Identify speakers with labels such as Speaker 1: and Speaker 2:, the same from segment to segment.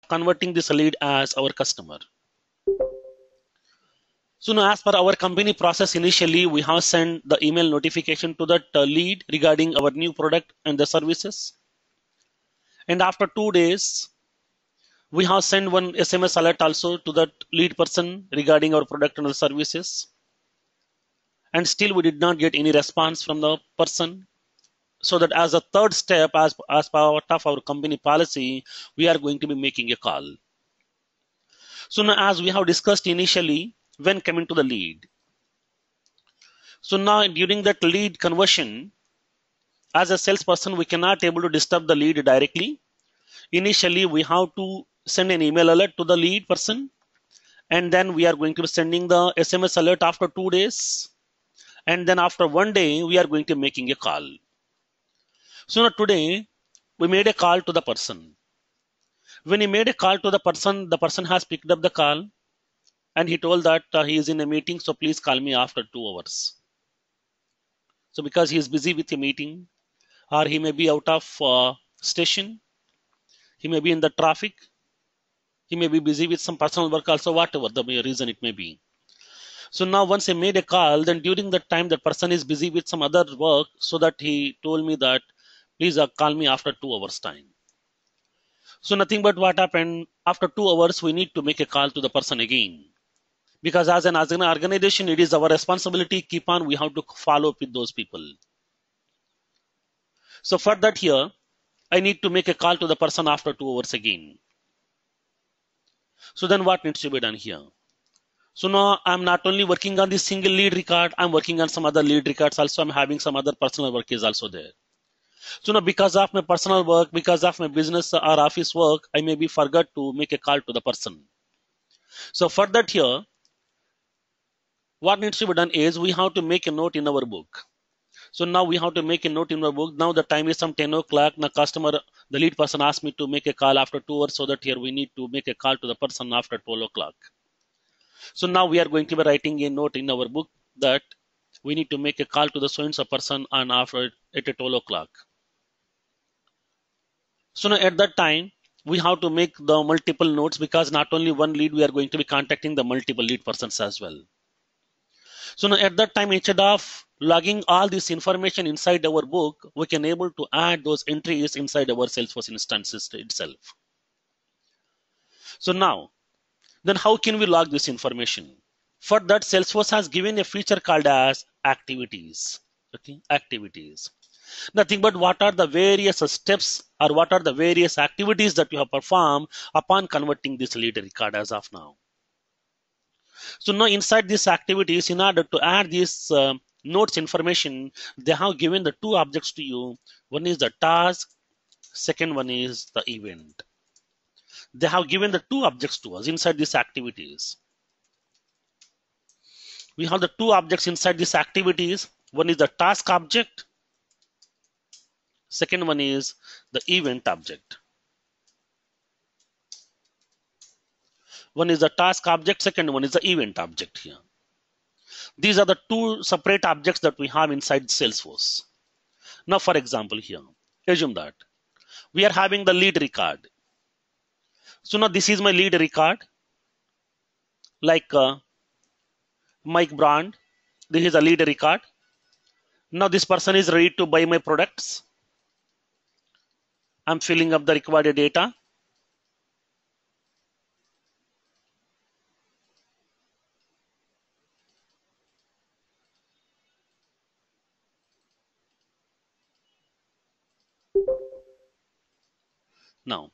Speaker 1: converting this lead as our customer. So now, as per our company process, initially we have sent the email notification to that lead regarding our new product and the services. And after 2 days, we have sent one SMS alert also to that lead person regarding our product and the services. And still we did not get any response from the person. So that as a third step, as part of our company policy, we are going to be making a call. So now, as we have discussed initially, when coming to the lead. So now during that lead conversion, as a salesperson, we cannot able to disturb the lead directly. Initially, we have to send an email alert to the lead person, and then we are going to be sending the SMS alert after 2 days, and then after 1 day, we are going to be making a call. So now today, we made a call to the person. When he made a call to the person has picked up the call, and he told that he is in a meeting, so please call me after 2 hours. So because he is busy with a meeting, or he may be out of station, he may be in the traffic, he may be busy with some personal work also, whatever the reason it may be. So now once he made a call, then during that time that person is busy with some other work, so that he told me that please call me after 2 hours time. So nothing but what happened, after 2 hours we need to make a call to the person again. Because as an organization, it is our responsibility, keep on, we have to follow up with those people. So for that here, I need to make a call to the person after 2 hours again. So then what needs to be done here? So now I'm not only working on this single lead record, I'm working on some other lead records also. I'm having some other personal work is also there. So now because of my personal work, because of my business or office work, I may be forgot to make a call to the person. So for that here, what needs to be done is we have to make a note in our book. So now we have to make a note in our book. Now the time is some 10 o'clock. Now the lead person asked me to make a call after 2 hours, so that here we need to make a call to the person after 12 o'clock. So now we are going to be writing a note in our book that we need to make a call to the so-and-so person and after at 12 o'clock. So now at that time, we have to make the multiple notes, because not only one lead, we are going to be contacting the multiple lead persons as well. So now at that time, instead of logging all this information inside our book, we can able to add those entries inside our Salesforce instances itself. So now, then how can we log this information? For that, Salesforce has given a feature called as activities. Okay, activities. Nothing but what are the various steps or what are the various activities that you have performed upon converting this lead record as of now. So now inside these activities, in order to add this notes information, they have given the two objects to you. One is the task, second one is the event. They have given the two objects to us inside these activities. We have the two objects inside these activities. One is the task object. Second one is the event object. One is the task object, second one is the event object here. These are the two separate objects that we have inside Salesforce. Now, for example, here, assume that we are having the lead record. So now this is my lead record, like Mike Brand. This is a lead record. Now this person is ready to buy my products. I'm filling up the required data. Now,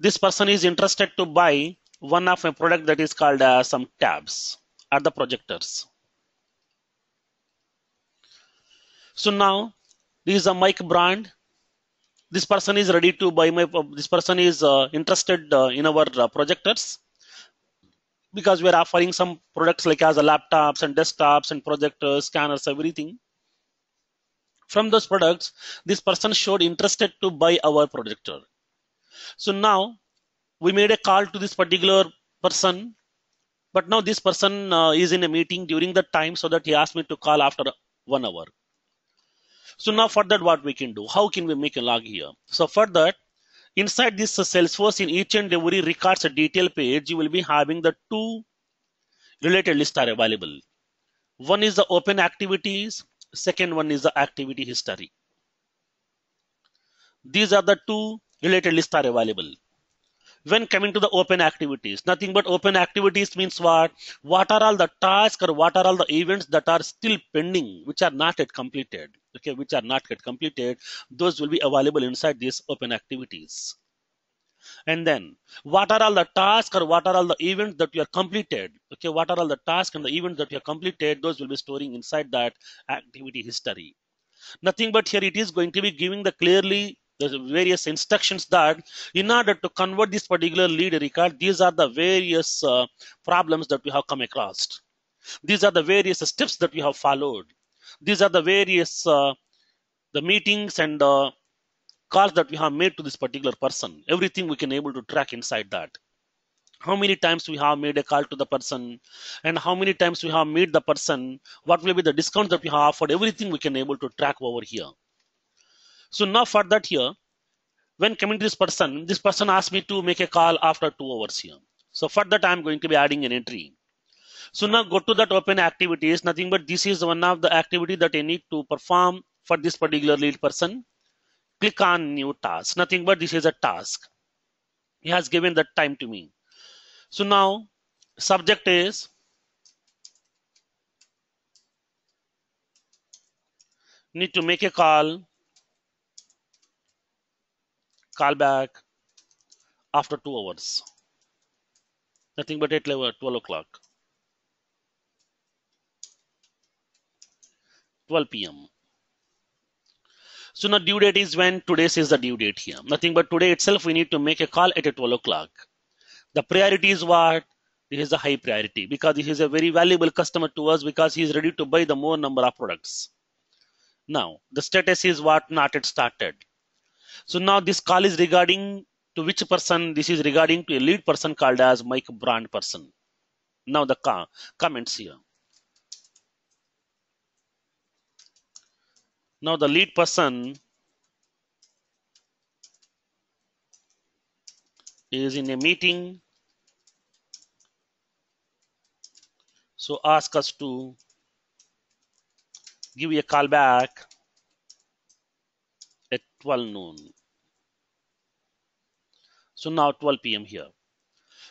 Speaker 1: this person is interested to buy one of my product that is called some tabs or the projectors. So now, this is a Mike Brand. This person is ready to buy this person is interested in our projectors, because we are offering some products like as laptops and desktops and projectors, scanners, everything. From those products, this person showed interested to buy our projector. So now we made a call to this particular person, but now this person is in a meeting during that time, so that he asked me to call after 1 hour. So now for that, what we can do? How can we make a log here? So for that, Inside this Salesforce, in each and every records detail page, you will be having the two related lists are available. One is the open activities, second one is the activity history. These are the two related lists are available. When coming to the open activities, nothing but open activities means what? What are all the tasks or what are all the events that are still pending, which are not yet completed? Okay, which are not yet completed, those will be available inside these open activities. And then what are all the tasks or what are all the events that you are completed? Okay, what are all the tasks and the events that you are completed? Those will be storing inside that activity history. Nothing but here it is going to be giving the clearly the various instructions that in order to convert this particular lead record, these are the various problems that we have come across. These are the various steps that we have followed. These are the various the meetings and calls that we have made to this particular person. Everything we can able to track inside that. How many times we have made a call to the person and how many times we have met the person, what will be the discount that we have offered, everything we can able to track over here. So now for that here, when coming to this person asked me to make a call after 2 hours here. So for that, I'm going to be adding an entry. So now go to that open activities, nothing but this is one of the activity that I need to perform for this particular lead person. Click on new task, nothing but this is a task. He has given that time to me. So now subject is need to make a call back after 2 hours. Nothing but at 12 o'clock. 12 p.m. So now due date is when today's is the due date here. Nothing but today itself we need to make a call at 12 o'clock. The priority is what? This is a high priority because this is a very valuable customer to us because he is ready to buy the more number of products. Now the status is what? Not yet started. So now this call is regarding to which person? This is regarding to a lead person called as Mike Brand person. Now the comments here. Now the lead person is in a meeting. So ask us to give you a call back at 12 noon. So now 12 p.m. here.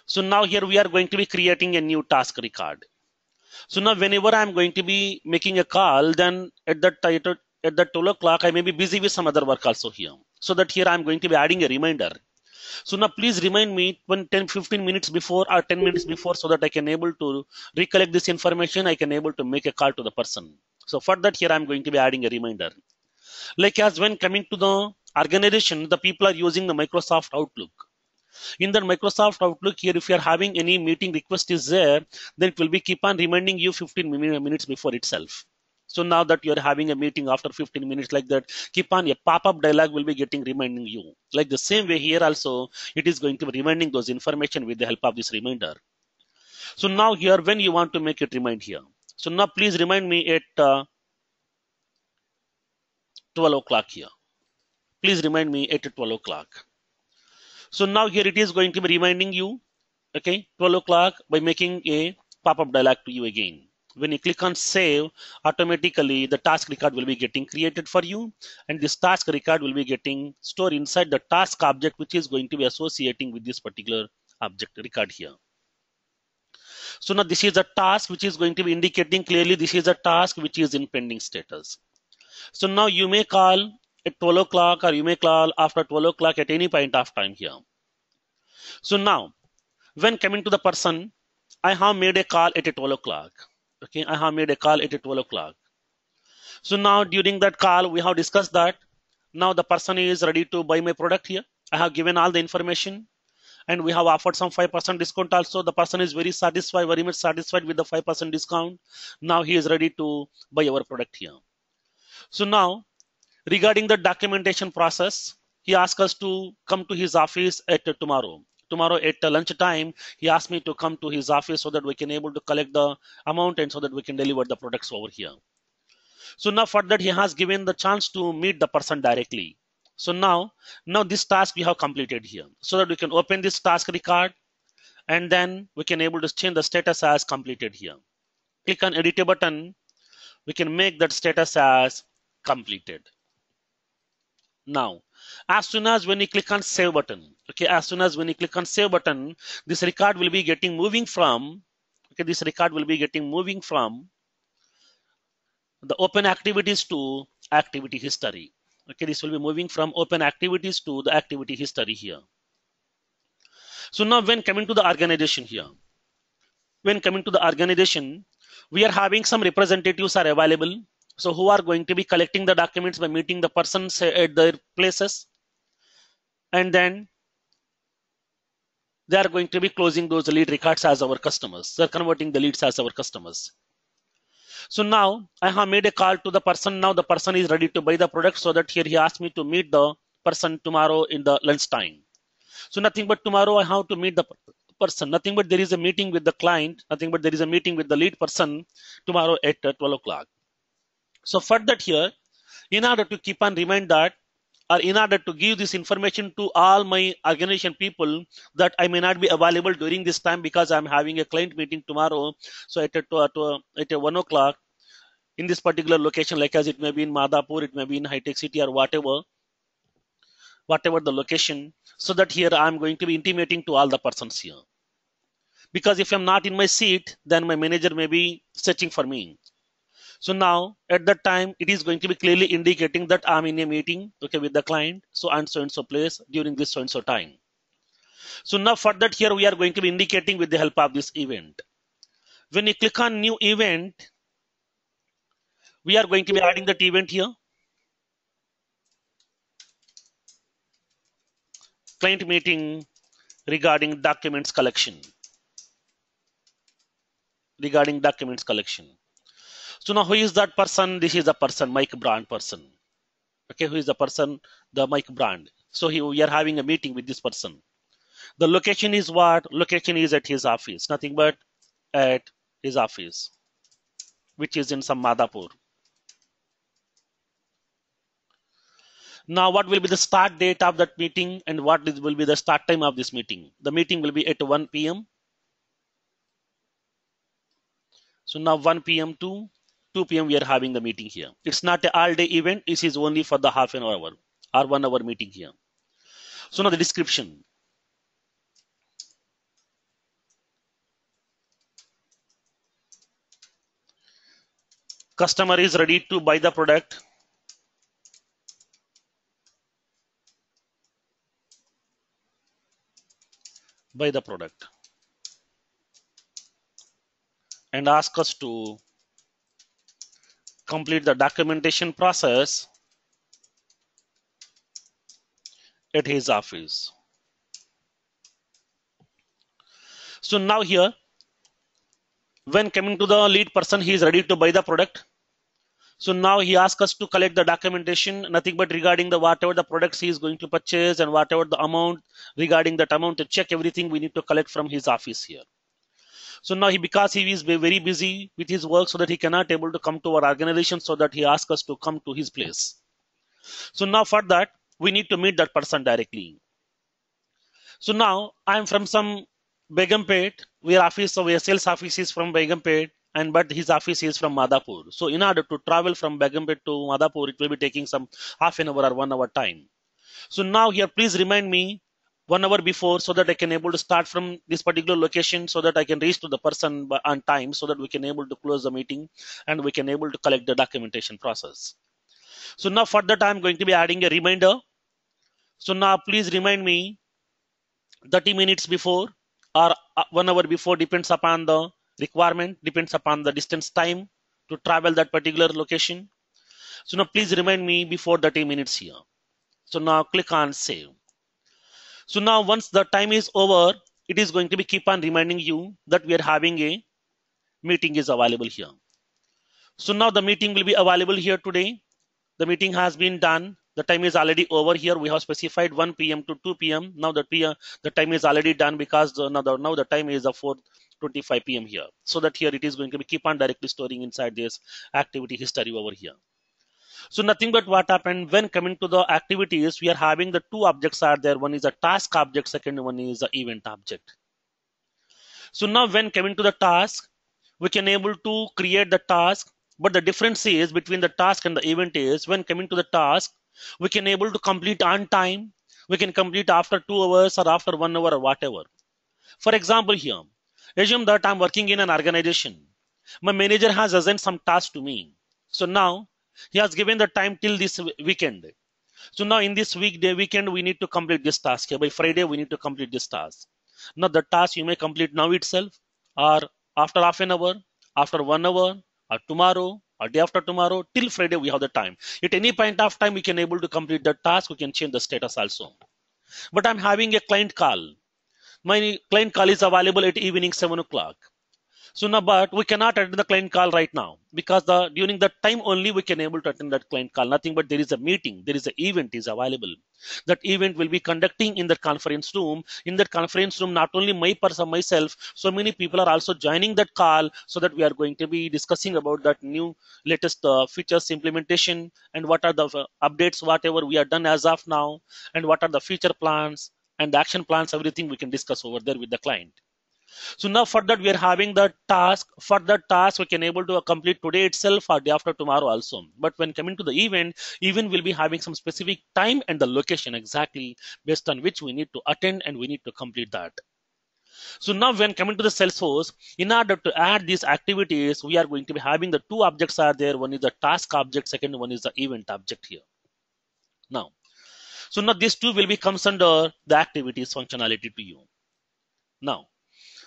Speaker 1: So now here we are going to be creating a new task record. So now whenever I'm going to be making a call, then at that 12 o'clock, I may be busy with some other work also here. So that here I'm going to be adding a reminder. So now please remind me 10-15 minutes before or 10 minutes before so that I can able to recollect this information. I can able to make a call to the person. So for that here I'm going to be adding a reminder. Like as when coming to the organization, the people are using the Microsoft Outlook. In the Microsoft Outlook here, if you are having any meeting request is there, then it will be keep on reminding you 15 minutes before itself. So now that you are having a meeting after 15 minutes like that, keep on a pop-up dialog will be getting reminding you. Like the same way here also, it is going to be reminding those information with the help of this reminder. So now here, when you want to make it remind here. So now please remind me at 12 o'clock here. Please remind me at 12 o'clock. So now here it is going to be reminding you, okay, 12 o'clock by making a pop-up dialog to you again. When you click on save, automatically the task record will be getting created for you, and this task record will be getting stored inside the task object, which is going to be associating with this particular object record here. So now this is a task which is going to be indicating clearly this is a task which is in pending status. So now you may call at 12 o'clock or you may call after 12 o'clock at any point of time here. So now when coming to the person, I have made a call at 12 o'clock. Okay, I have made a call at 12 o'clock. So now during that call, we have discussed that now the person is ready to buy my product here. I have given all the information and we have offered some 5% discount also. The person is very satisfied, very much satisfied with the 5% discount. Now he is ready to buy our product here. So now regarding the documentation process, he asked us to come to his office at tomorrow. Tomorrow at lunchtime, he asked me to come to his office so that we can able to collect the amount and so that we can deliver the products over here. So now for that, he has given the chance to meet the person directly. So now this task we have completed here. So that we can open this task record, and then we can able to change the status as completed here. Click on edit button. We can make that status as completed. Now, as soon as when you click on save button, okay, as soon as when you click on save button, this record will be getting moving from, okay, this record will be getting moving from the open activities to activity history. Okay, this will be moving from open activities to the activity history here. So now when coming to the organization here, we are having some representatives are available. So who are going to be collecting the documents by meeting the persons at their places, and then they are going to be closing those lead records as our customers. They're converting the leads as our customers. So now I have made a call to the person. Now the person is ready to buy the product, so that here he asked me to meet the person tomorrow in the lunch time. So nothing but tomorrow I have to meet the person. Nothing but there is a meeting with the client. Nothing but there is a meeting with the lead person tomorrow at 12 o'clock. So for that here, in order to keep on remind that, or in order to give this information to all my organization people that I may not be available during this time because I'm having a client meeting tomorrow. So at 1 o'clock in this particular location, like as it may be in Madhapur, it may be in High Tech City or whatever the location, so that here I'm going to be intimating to all the persons here. Because if I'm not in my seat, then my manager may be searching for me. So now at that time, it is going to be clearly indicating that I'm in a meeting, okay, with the client. So and so place during this so and so time. So now for that here, we are going to be indicating with the help of this event. When you click on new event, we are going to be adding that event here. Client meeting regarding documents collection. So now who is that person? This is the person, Mike Brand person. Okay, who is the person? The Mike Brand. So we are having a meeting with this person. The location is what? Location is at his office. Nothing but at his office, which is in some Madhapur. Now what will be the start date of that meeting, and what will be the start time of this meeting? The meeting will be at 1 p.m. So now 1 p.m. to 2 p.m. we are having the meeting here. It's not an all-day event. This is only for the half an hour or 1 hour meeting here. So now the description. Customer is ready to buy the product. And ask us to complete the documentation process at his office. So now here, when coming to the lead person, he is ready to buy the product. So now he asks us to collect the documentation, nothing but regarding the whatever the products he is going to purchase and whatever the amount, regarding that amount, to check everything we need to collect from his office here. So now because he is very busy with his work, so that he cannot able to come to our organization, so that he asks us to come to his place. So now for that, we need to meet that person directly. So now I am from some Begumpet, our sales office is from Begumpet, but his office is from Madhapur. So in order to travel from Begumpet to Madhapur, it will be taking some half an hour or 1 hour time. So now here, please remind me 1 hour before, so that I can able to start from this particular location, so that I can reach to the person on time, so that we can able to close the meeting and we can able to collect the documentation process. So now for that, I'm going to be adding a reminder. So now please remind me 30 minutes before or 1 hour before, depends upon the requirement, depends upon the distance time to travel that particular location. So now please remind me before 30 minutes here. So now click on save. So now once the time is over, it is going to be keep on reminding you that we are having a meeting is available here. So now the meeting will be available here today. The meeting has been done. The time is already over here. We have specified 1 p.m. to 2 p.m. Now the time is already done, because now the time is 4:25 p.m. here. So that here it is going to be keep on directly storing inside this activity history over here. So nothing but what happened when coming to the activities, we are having the two objects are there. One is a task object, second one is the event object. So now when coming to the task, we can able to create the task, but the difference is between the task and the event is when coming to the task, we can able to complete on time, we can complete after 2 hours or after 1 hour or whatever. For example, here, assume that I'm working in an organization. My manager has assigned some task to me. So now he has given the time till this weekend. So now in this weekend, we need to complete this task. By Friday, we need to complete this task. Now the task you may complete now itself, or after half an hour, after 1 hour, or tomorrow, or day after tomorrow, till Friday we have the time. At any point of time, we can able to complete the task. We can change the status also. But I'm having a client call. My client call is available at evening 7 o'clock. So now, but we cannot attend the client call right now because during that time only we can able to attend that client call. Nothing but there is a meeting, there is an event is available. That event will be conducting in that conference room. In that conference room, not only my person, myself, so many people are also joining that call so that we are going to be discussing about that new latest features implementation and what are the updates, whatever we are done as of now, and what are the future plans and the action plans, everything we can discuss over there with the client. So now for that we are having the task. For that task we can able to complete today itself or day after tomorrow also. But when coming to the event will be having some specific time and the location exactly based on which we need to attend and we need to complete that. So now when coming to the Salesforce, in order to add these activities, we are going to be having the two objects are there. One is the task object, second one is the event object here. Now, so now these two will be comes under the activities functionality to you. Now,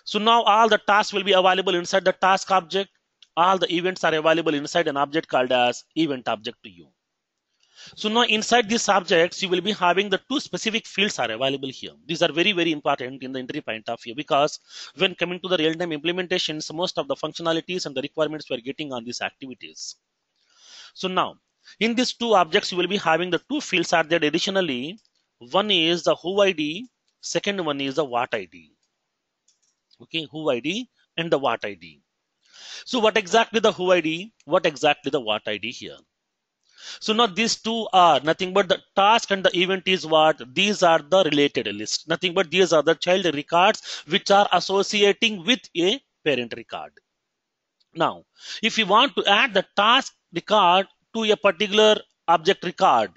Speaker 1: so now all the tasks will be available inside the task object. All the events are available inside an object called as event object to you. So now inside these objects, you will be having the two specific fields are available here. These are very, very important in the entry point of view because when coming to the real-time implementations, most of the functionalities and the requirements we are getting on these activities. So now in these two objects, you will be having the two fields are there additionally. One is the who ID, second one is the what ID. Okay, who ID and the what ID. So what exactly the who ID, what exactly the what ID here. So now these two are nothing but the task and the event is what? These are the related list. Nothing but these are the child records which are associating with a parent record. Now, if you want to add the task record to a particular object record,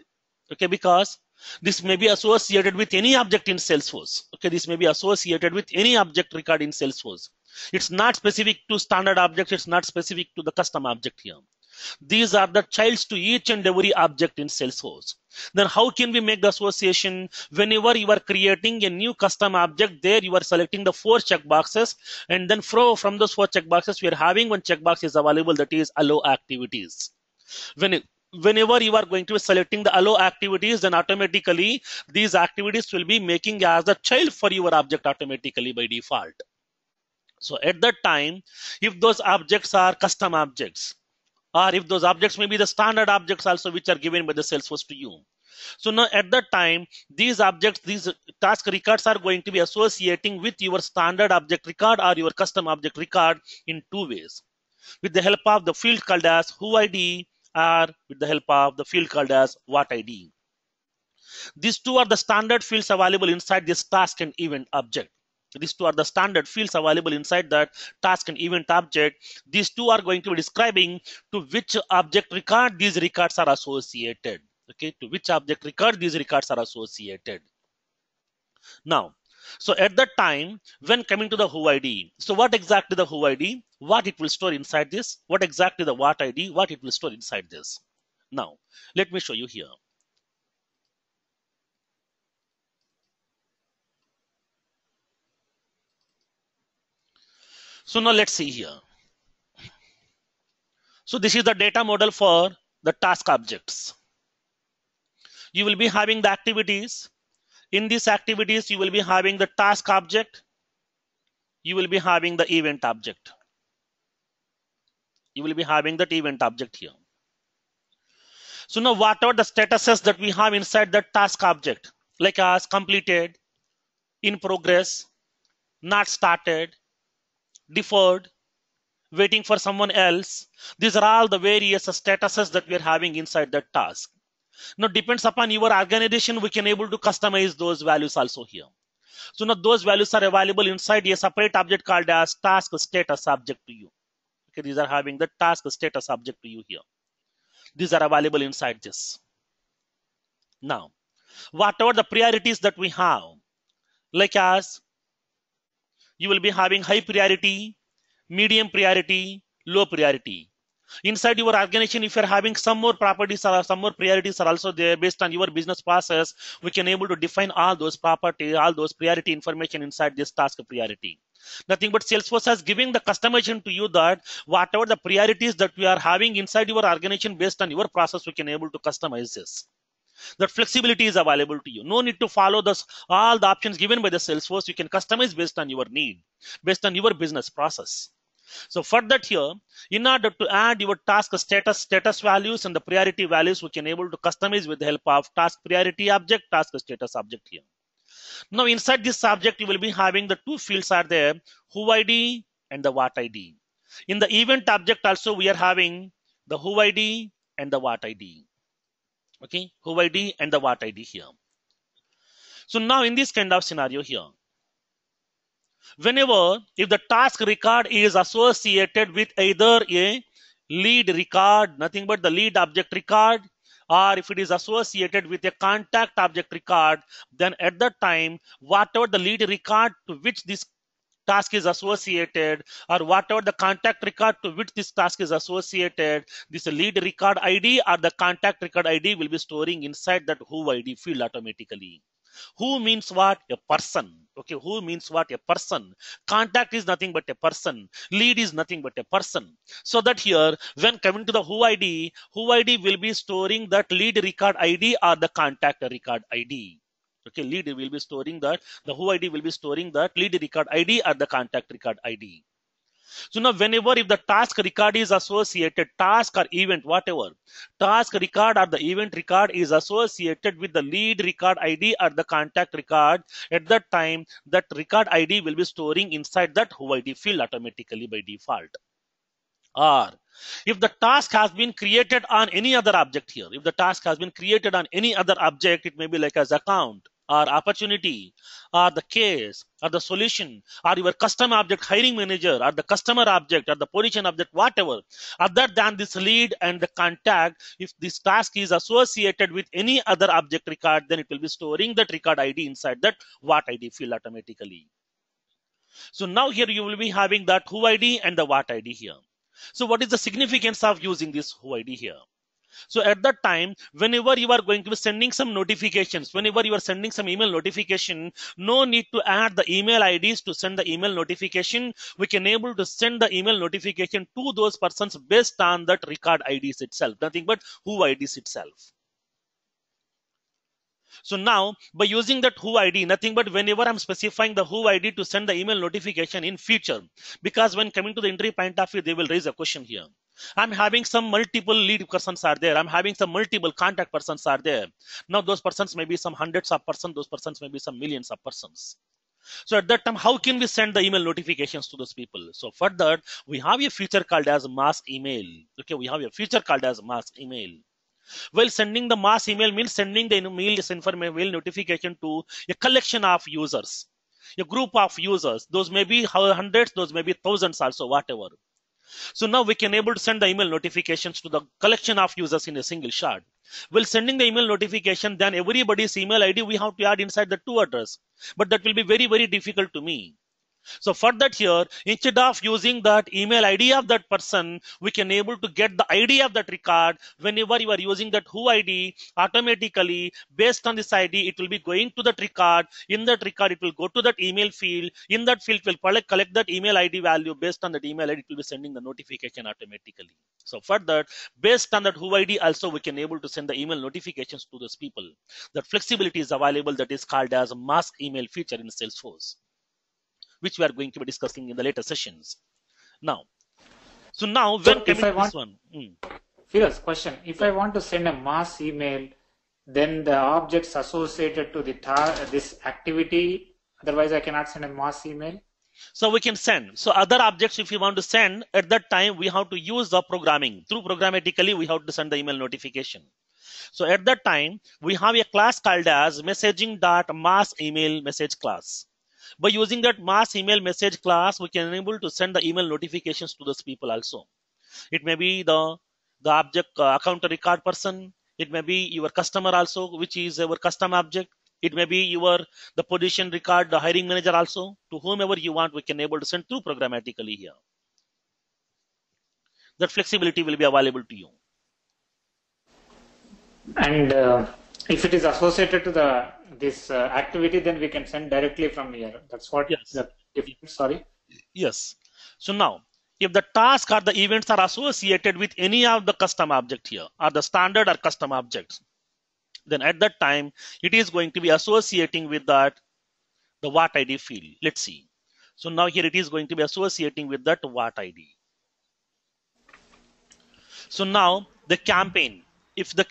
Speaker 1: okay, because this may be associated with any object in Salesforce. Okay, this may be associated with any object record in Salesforce. It's not specific to standard objects. It's not specific to the custom object here. These are the childs to each and every object in Salesforce. Then how can we make the association? Whenever you are creating a new custom object, there you are selecting the 4 checkboxes, and then from those 4 checkboxes, we are having one checkbox is available, that is allow activities. Whenever you are going to be selecting the allow activities, then automatically these activities will be making as the child for your object automatically by default. So at that time, if those objects are custom objects, or if those objects may be the standard objects also which are given by the Salesforce to you. So now at that time, these objects, these task records are going to be associating with your standard object record or your custom object record in two ways. With the help of the field called as who ID or with the help of the field called as what ID. These two are the standard fields available inside this task and event object. These two are the standard fields available inside that task and event object. These two are going to be describing to which object record these records are associated. Okay, to which object record these records are associated. Now, so at that time, when coming to the who ID, so what exactly the who ID, what it will store inside this, what exactly the what ID, what it will store inside this. Now, let me show you here. So now let's see here. So this is the data model for the task objects. You will be having the activities. In these activities, you will be having the task object. You will be having the event object. You will be having that event object here. So now whatever the statuses that we have inside the task object, like as completed, in progress, not started, deferred, waiting for someone else. These are all the various statuses that we are having inside that task. Now, depends upon your organization, we can able to customize those values also here. So now those values are available inside a separate object called as task status object to you. Okay, these are having the task status object to you here. These are available inside this. Now, whatever the priorities that we have, like as you will be having high priority, medium priority, low priority. Inside your organization, if you're having some more properties or some more priorities are also there based on your business process, we can able to define all those property, all those priority information inside this task priority. Nothing but Salesforce has given the customization to you that whatever the priorities that we are having inside your organization based on your process, we can able to customize this. That flexibility is available to you. No need to follow this all the options given by the Salesforce. You can customize based on your need, based on your business process. So for that here, in order to add your task status values and the priority values, we can able to customize with the help of task priority object, task status object here. Now inside this object, you will be having the two fields are there, who ID and the what ID. In the event object also, we are having the who ID and the what ID. Okay, who ID and the what ID here. So now in this kind of scenario here, whenever if the task record is associated with either a lead record, nothing but the lead object record, or if it is associated with a contact object record, then at that time, whatever the lead record to which this task is associated, or whatever the contact record to which this task is associated, this lead record ID or the contact record ID will be storing inside that who ID field automatically. Who means what? A person. Okay, who means what? A person. Contact is nothing but a person. Lead is nothing but a person. So that here, when coming to the who ID will be storing that lead record ID or the contact record ID. Okay, lead will be storing that, the who ID will be storing that lead record ID or the contact record ID. So now whenever if the task record is associated, task or event, whatever, task record or the event record is associated with the lead record ID or the contact record, at that time, that record ID will be storing inside that who ID field automatically by default. Or if the task has been created on any other object here, if the task has been created on any other object, it may be like as account or opportunity or the case or the solution or your custom object hiring manager or the customer object or the position object, whatever, other than this lead and the contact, if this task is associated with any other object record, then it will be storing that record ID inside that what ID field automatically. So now here you will be having that who ID and the what ID here. So what is the significance of using this who ID here? So at that time, whenever you are going to be sending some notifications, whenever you are sending some email notification, no need to add the email IDs to send the email notification. We can able to send the email notification to those persons based on that record IDs itself, nothing but who IDs itself. So now by using that who ID, nothing but whenever I'm specifying the who ID to send the email notification in future, because when coming to the entry point of view, they will raise a question here. I'm having some multiple lead persons are there. I'm having some multiple contact persons are there. Now those persons may be some hundreds of persons. Those persons may be some millions of persons. So at that time, how can we send the email notifications to those people? So for that, we have a feature called as mass email. Okay, we have a feature called as mass email. Well, sending the mass email means sending the mail notification to a collection of users, a group of users. Those may be hundreds, those may be thousands also, whatever. So now we can able to send the email notifications to the collection of users in a single shot. Well, sending the email notification, then everybody's email ID we have to add inside the to address. But that will be very, very difficult to me. So for that here, instead of using that email ID of that person, we can able to get the ID of that record. Whenever you are using that who ID, automatically based on this ID, it will be going to that record. In that record, it will go to that email field. In that field, it will collect that email ID value. Based on that email ID, it will be sending the notification automatically. So for that, based on that who ID, also we can able to send the email notifications to those people. That flexibility is available. That is called as a mass email feature in Salesforce, which we are going to be discussing in the later sessions. Now, so now when coming to this one,
Speaker 2: Firas, question: if I want to send a mass email, then the objects associated to the this activity, otherwise I cannot send a mass email.
Speaker 1: So we can send. So other objects, if you want to send, at that time we have to use the programming. Through programmatically, we have to send the email notification. So at that time, we have a class called as messaging.mass email message class. By using that mass email message class, we can enable to send the email notifications to those people also. It may be the object account record person. It may be your customer also, which is our custom object. It may be the position record, the hiring manager also. To whomever you want, we can able to send through programmatically here. That flexibility will be available to you.
Speaker 2: And if it is associated to this activity, then we can send directly from here. That's what.
Speaker 1: Yes.
Speaker 2: Sorry.
Speaker 1: Yes. So now, if the task or the events are associated with any of the custom object here, or the standard or custom objects, then at that time it is going to be associating with that the what ID field. Let's see. So now here it is going to be associating with that what ID. So now the campaign. If the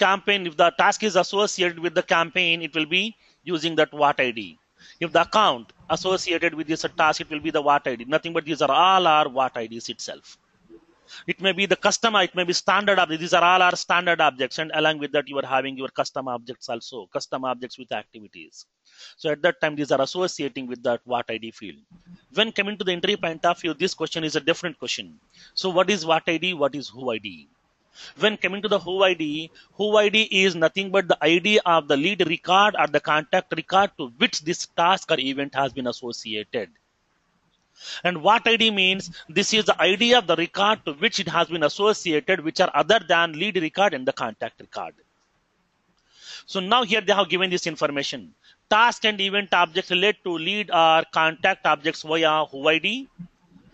Speaker 1: task is associated with the campaign, it will be using that what ID. If the account associated with this task, it will be the what ID. Nothing but these are all our what IDs itself. It may be the customer, it may be standard objects. These are all our standard objects, and along with that, you are having your custom objects also, custom objects with activities. So at that time, these are associating with that what ID field. When coming to the entry point of view, this question is a different question. So what is what ID? What is who ID? When coming to the who ID is nothing but the ID of the lead record or the contact record to which this task or event has been associated. And what ID means, this is the ID of the record to which it has been associated, which are other than lead record and the contact record. So now here they have given this information. Task and event objects relate to lead or contact objects via who ID,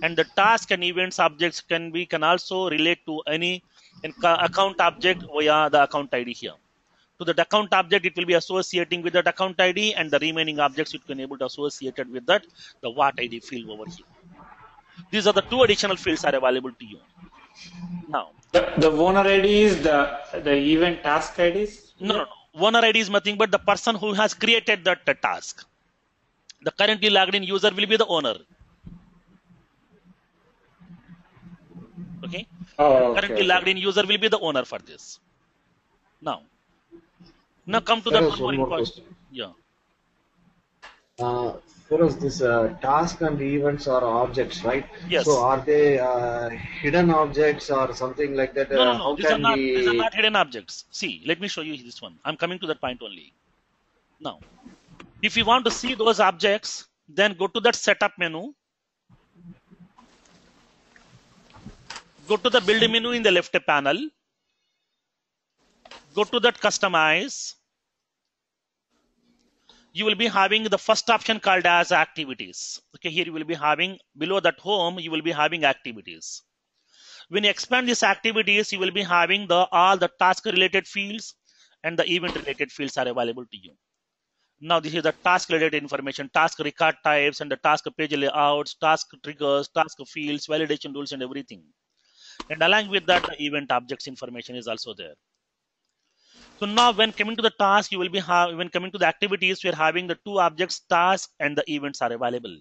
Speaker 1: and the task and events objects can also relate to any account object via the account ID here. To the account object, it will be associating with that account ID, and the remaining objects it can able to associate it with that the what ID field over here. These are the two additional fields are available to you. Now
Speaker 2: the owner ID is the event task IDs?
Speaker 1: No. Owner ID is nothing but the person who has created that task. The currently logged in user will be the owner. Okay. Currently logged in user will be the owner for this. Now come to that one more question. Yeah.
Speaker 3: Feroz, this task and events are objects, right?
Speaker 1: Yes.
Speaker 3: So are they hidden objects or something like that?
Speaker 1: No. These are not hidden objects. See, let me show you this one. I'm coming to that point only. Now, if you want to see those objects, then go to that setup menu. Go to the build menu in the left panel. Go to that customize. You will be having the first option called as activities. Okay, here you will be having below that home, you will be having activities. When you expand these activities, you will be having all the task related fields and the event related fields are available to you. Now this is the task related information, task record types and the task page layouts, task triggers, task fields, validation rules and everything. And along with that, the event objects information is also there. So now when coming to the task, you will be when coming to the activities, we are having the two objects, task and the events are available.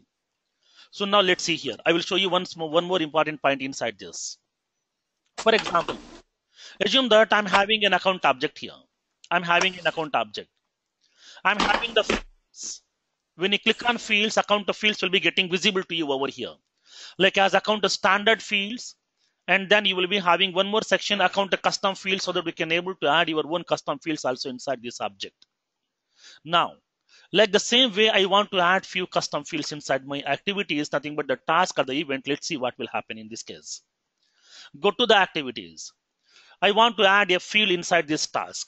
Speaker 1: So now let's see here. I will show you one more important point inside this. For example, assume that I'm having an account object here. I'm having an account object. I'm having the fields. When you click on fields, account of fields will be getting visible to you over here. Like as account of standard fields. And then you will be having one more section, account a custom field, so that we can able to add your own custom fields also inside this object. Now, like the same way I want to add few custom fields inside my activities, nothing but the task or the event. Let's see what will happen in this case. Go to the activities. I want to add a field inside this task.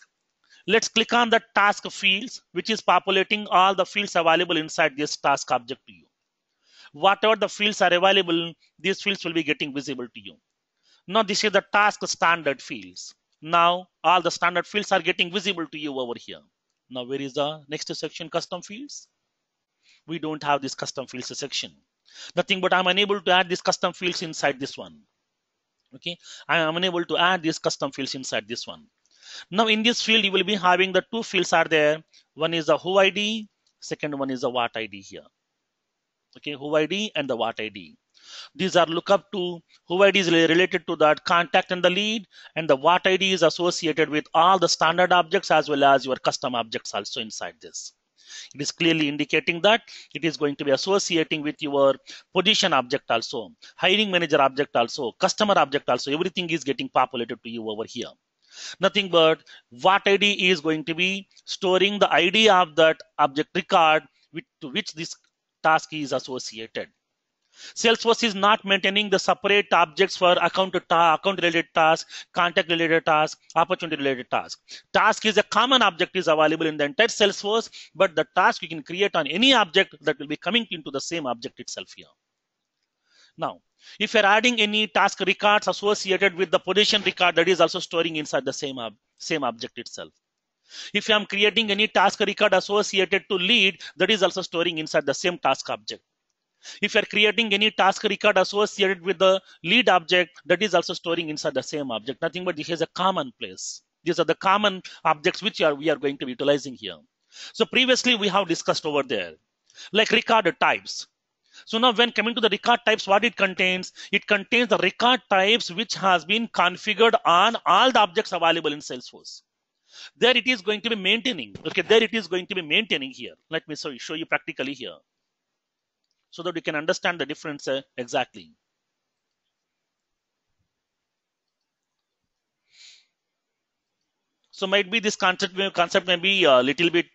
Speaker 1: Let's click on the task fields, which is populating all the fields available inside this task object to you. Whatever the fields are available, these fields will be getting visible to you. Now this is the task standard fields. Now all the standard fields are getting visible to you over here. Now where is the next section, custom fields? We don't have this custom fields section. Nothing but I'm unable to add these custom fields inside this one. Okay, I am unable to add these custom fields inside this one. Now in this field, you will be having the two fields are there. One is the who ID, second one is the what ID here. Okay, who ID and the what ID. These are lookup to who ID is related to that contact and the lead, and the what ID is associated with all the standard objects as well as your custom objects also inside this. It is clearly indicating that it is going to be associating with your position object also, hiring manager object also, customer object also. Everything is getting populated to you over here. Nothing but what ID is going to be storing the ID of that object record to which this task is associated. Salesforce is not maintaining the separate objects for account related task, contact related task, opportunity related task. Task is a common object is available in the entire Salesforce, but the task you can create on any object that will be coming into the same object itself here. Now, if you're adding any task records associated with the position record, that is also storing inside the same object itself. If I'm creating any task record associated to lead, that is also storing inside the same task object. If you're creating any task record associated with the lead object, that is also storing inside the same object. Nothing but this is a common place. These are the common objects which we are going to be utilizing here. So previously we have discussed over there, like record types. So now when coming to the record types, what it contains the record types which has been configured on all the objects available in Salesforce. There it is going to be maintaining. Okay, there it is going to be maintaining here. Let me show you practically here, so that you can understand the difference exactly. So might be this concept may be a little bit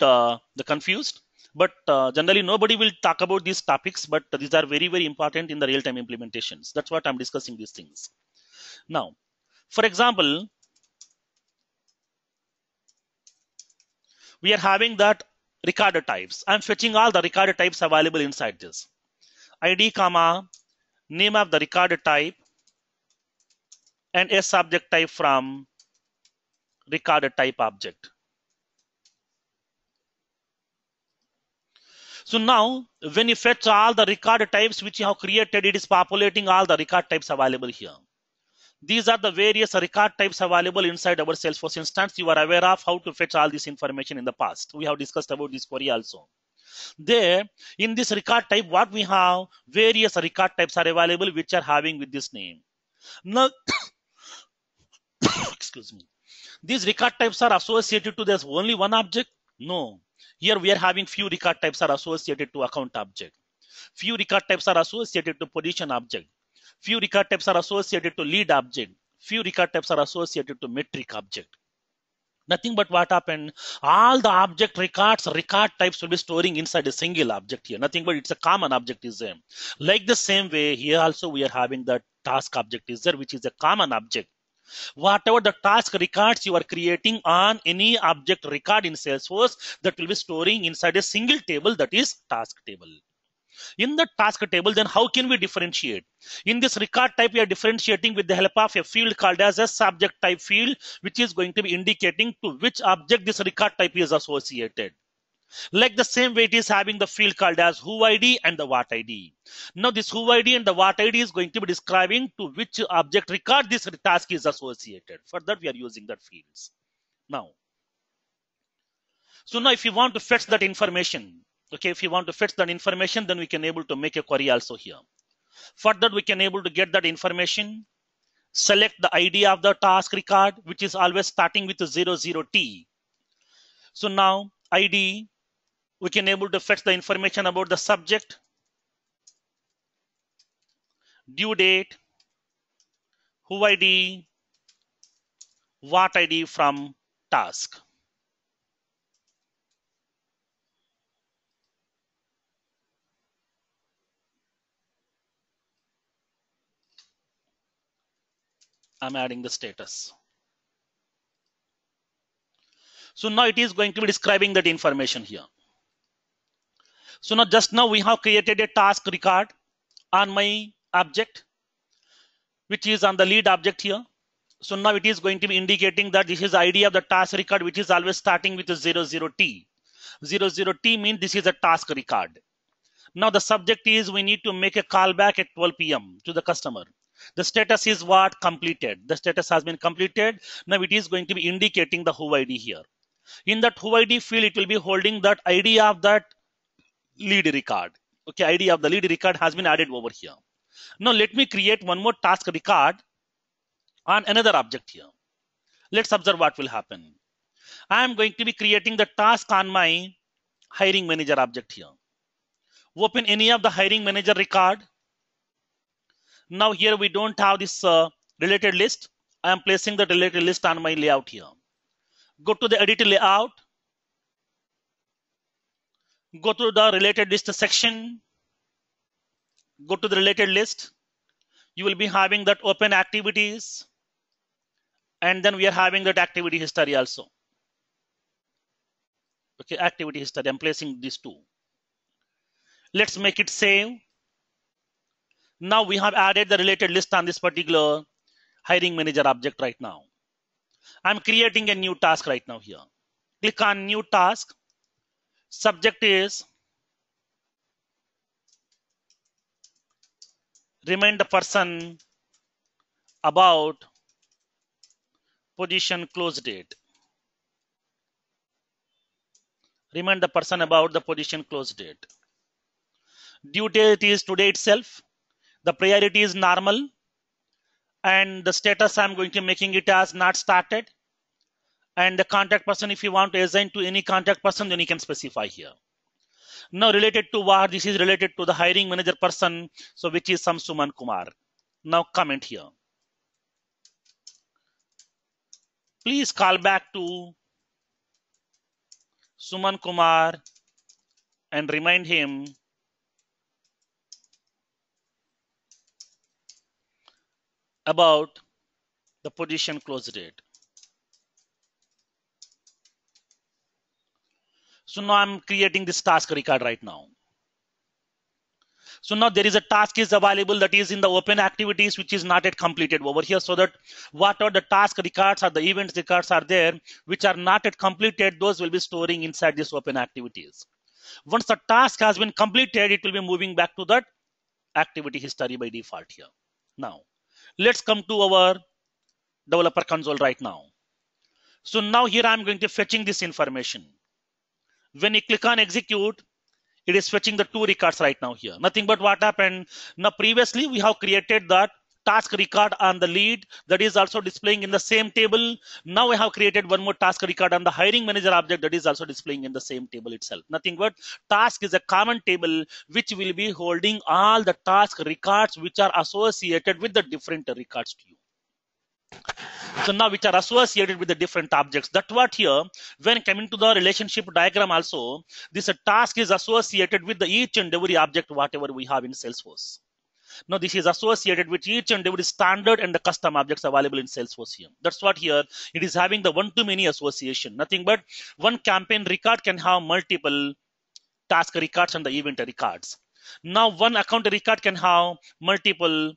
Speaker 1: confused, but generally nobody will talk about these topics, but these are very, very important in the real-time implementations. That's what I'm discussing these things. Now, for example, we are having that record types. I'm fetching all the record types available inside this. ID, comma, name of the record type, and a subject type from record type object. So now, when you fetch all the record types which you have created, it is populating all the record types available here. These are the various record types available inside our Salesforce instance. You are aware of how to fetch all this information in the past. We have discussed about this query also. There, in this record type, what we have, various record types are available which are having with this name. Now, excuse me. These record types are associated to this only one object? No. Here we are having few record types are associated to account object. Few record types are associated to position object. Few record types are associated to lead object. Few record types are associated to metric object. Nothing but what happened, all the object record types will be storing inside a single object here. Nothing but it's a common object is there. Like the same way here also we are having the task object is there, which is a common object. Whatever the task records you are creating on any object record in Salesforce, that will be storing inside a single table, that is task table. In the task table, then how can we differentiate? In this record type, we are differentiating with the help of a field called as a subject type field, which is going to be indicating to which object this record type is associated. Like the same way it is having the field called as who ID and the what ID. Now this who ID and the what ID is going to be describing to which object record this task is associated. For that we are using that fields. Now, so now if you want to fetch that information, okay, if you want to fetch that information, then we can able to make a query also here. For that we can able to get that information, select the ID of the task record, which is always starting with 00T. So now ID, we can able to fetch the information about the subject, due date, who ID, what ID from task. I'm adding the status. So now it is going to be describing that information here. So now just now we have created a task record on my object, which is on the lead object here. So now it is going to be indicating that this is the ID of the task record, which is always starting with 00T. 00T means this is a task record. Now the subject is we need to make a callback at 12 p.m. to the customer. The status is what? Completed. The status has been completed. Now it is going to be indicating the who ID here. In that who ID field, it will be holding that ID of that lead record. Okay, ID of the lead record has been added over here. Now let me create one more task record on another object here. Let's observe what will happen. I am going to be creating the task on my hiring manager object here. Open any of the hiring manager record. Now here we don't have this related list. I am placing the related list on my layout here. Go to the edit layout. Go to the related list section. Go to the related list. You will be having that open activities. And then we are having that activity history also. Okay, activity history. I'm placing these two. Let's make it save. Now we have added the related list on this particular hiring manager object right now. I'm creating a new task right now here. Click on new task. Subject is remind the person about position close date. Remind the person about the position close date. Due date is today itself. The priority is normal. And the status I'm going to making it as not started. And the contact person, if you want to assign to any contact person, then you can specify here. Now related to what? This is related to the hiring manager person. So which is some Suman Kumar. Now comment here. Please call back to Suman Kumar and remind him about the position close date. So now I'm creating this task record right now. So now there is a task is available that is in the open activities, which is not yet completed over here. So that whatever the task records or the events records are there, which are not yet completed, those will be storing inside this open activities. Once the task has been completed, it will be moving back to that activity history by default here. Now, let's come to our developer console right now. So now here I'm going to fetching this information. When you click on execute, it is fetching the two records right now here. Nothing but what happened. Now previously we have created that task record on the lead that is also displaying in the same table. Now we have created one more task record on the hiring manager object that is also displaying in the same table itself. Nothing but task is a common table which will be holding all the task records which are associated with the different records to you. So now which are associated with the different objects. That's what here, when coming to the relationship diagram also, this task is associated with the each and every object, whatever we have in Salesforce. Now this is associated with each and every standard and the custom objects available in Salesforce here. That's what here, it is having the one-to-many association. Nothing but one campaign record can have multiple task records and the event records. Now one account record can have multiple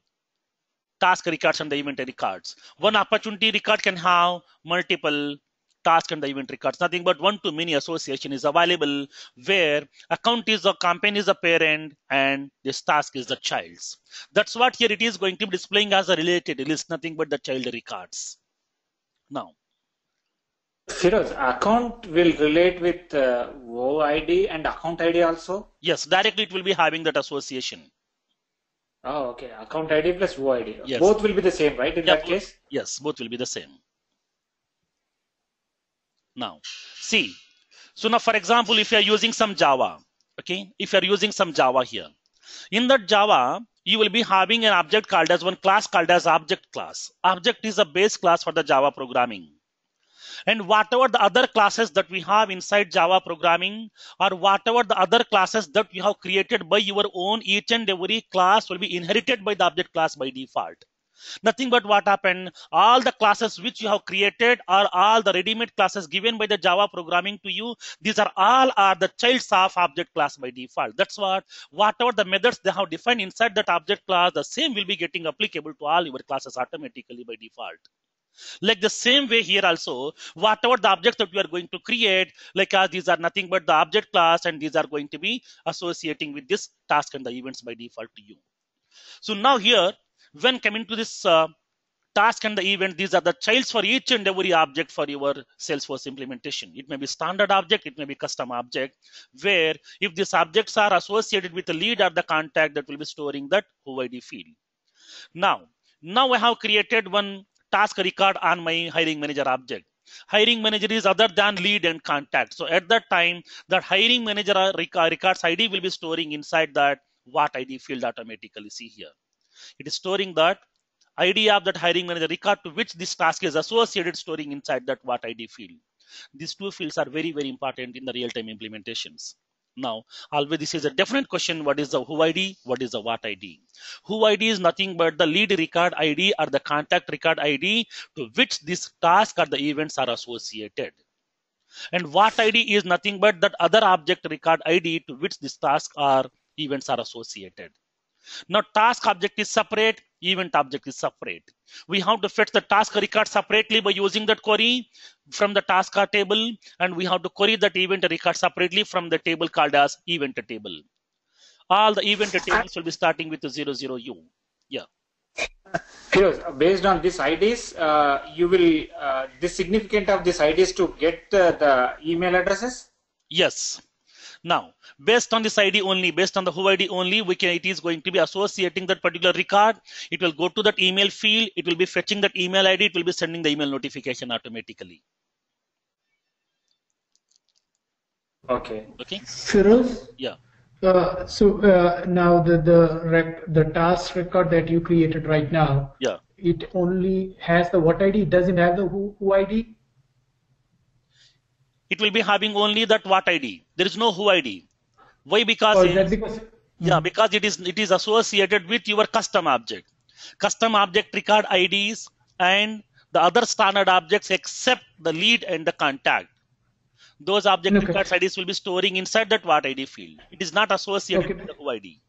Speaker 1: task records and the event records. One opportunity record can have multiple task and the event records. Nothing but one-to-many association is available where account is a campaign is a parent and this task is the child's. That's what here it is going to be displaying as a related list, nothing but the child records. Now,
Speaker 2: Firoz, account will relate with OID and account ID also?
Speaker 1: Yes, directly it will be having that association.
Speaker 2: Oh, okay. Account ID plus OID.
Speaker 1: Yes.
Speaker 2: Both will be the same, right? In that case?
Speaker 1: Yes, both will be the same. Now, see. So now, for example, if you are using some Java, okay, if you are using some Java here, in that Java, you will be having an object called as one class called as object class. Object is a base class for the Java programming. And whatever the other classes that we have inside Java programming or whatever the other classes that you have created by your own, each and every class will be inherited by the object class by default. Nothing but what happened, all the classes which you have created are all the ready-made classes given by the Java programming to you. These are all are the childs of object class by default. That's what, whatever the methods they have defined inside that object class, the same will be getting applicable to all your classes automatically by default. Like the same way here also, whatever the objects that we are going to create, like these are nothing but the object class and these are going to be associating with this task and the events by default to you. So now here, when coming to this Task and the event, these are the childs for each and every object for your Salesforce implementation. It may be standard object, it may be custom object, where if these objects are associated with the lead or the contact, that will be storing that WhoID field. Now I have created one task record on my hiring manager object. Hiring manager is other than lead and contact. So at that time, that hiring manager records ID will be storing inside that what ID field automatically. See here, it is storing that ID of that hiring manager record to which this task is associated, storing inside that what ID field. These two fields are very, very important in the real-time implementations. Now, always this is a different question. What is the WhoID? What is the what ID? WhoID is nothing but the lead record ID or the contact record ID to which this task or the events are associated. And what ID is nothing but that other object record ID to which this task or events are associated. Now, task object is separate, event object is separate. We have to fetch the task record separately by using that query from the task table, and we have to query that event record separately from the table called as event table. All the event tables will be starting with the 00U. Yeah.
Speaker 2: Firoz, based on these IDs, you will the significant of these IDs to get the email addresses?
Speaker 1: Yes. Now, based on this ID only, based on the WhoID only, it is going to be associating that particular record. It will go to that email field. It will be fetching that email ID. It will be sending the email notification automatically.
Speaker 2: Okay.
Speaker 1: Okay.
Speaker 4: Firoz?
Speaker 1: Yeah.
Speaker 4: Now the task record that you created right now,
Speaker 1: Yeah.
Speaker 4: it only has the what ID. It doesn't have the who ID.
Speaker 1: It will be having only that what ID. There is no WhoID. Why? Because
Speaker 4: Or is that because?
Speaker 1: yeah, because it is associated with your custom object. Custom object record IDs and the other standard objects except the lead and the contact. Those object
Speaker 4: Okay.
Speaker 1: records IDs will be storing inside that what ID field. It is not associated
Speaker 4: Okay.
Speaker 1: with the WhoID.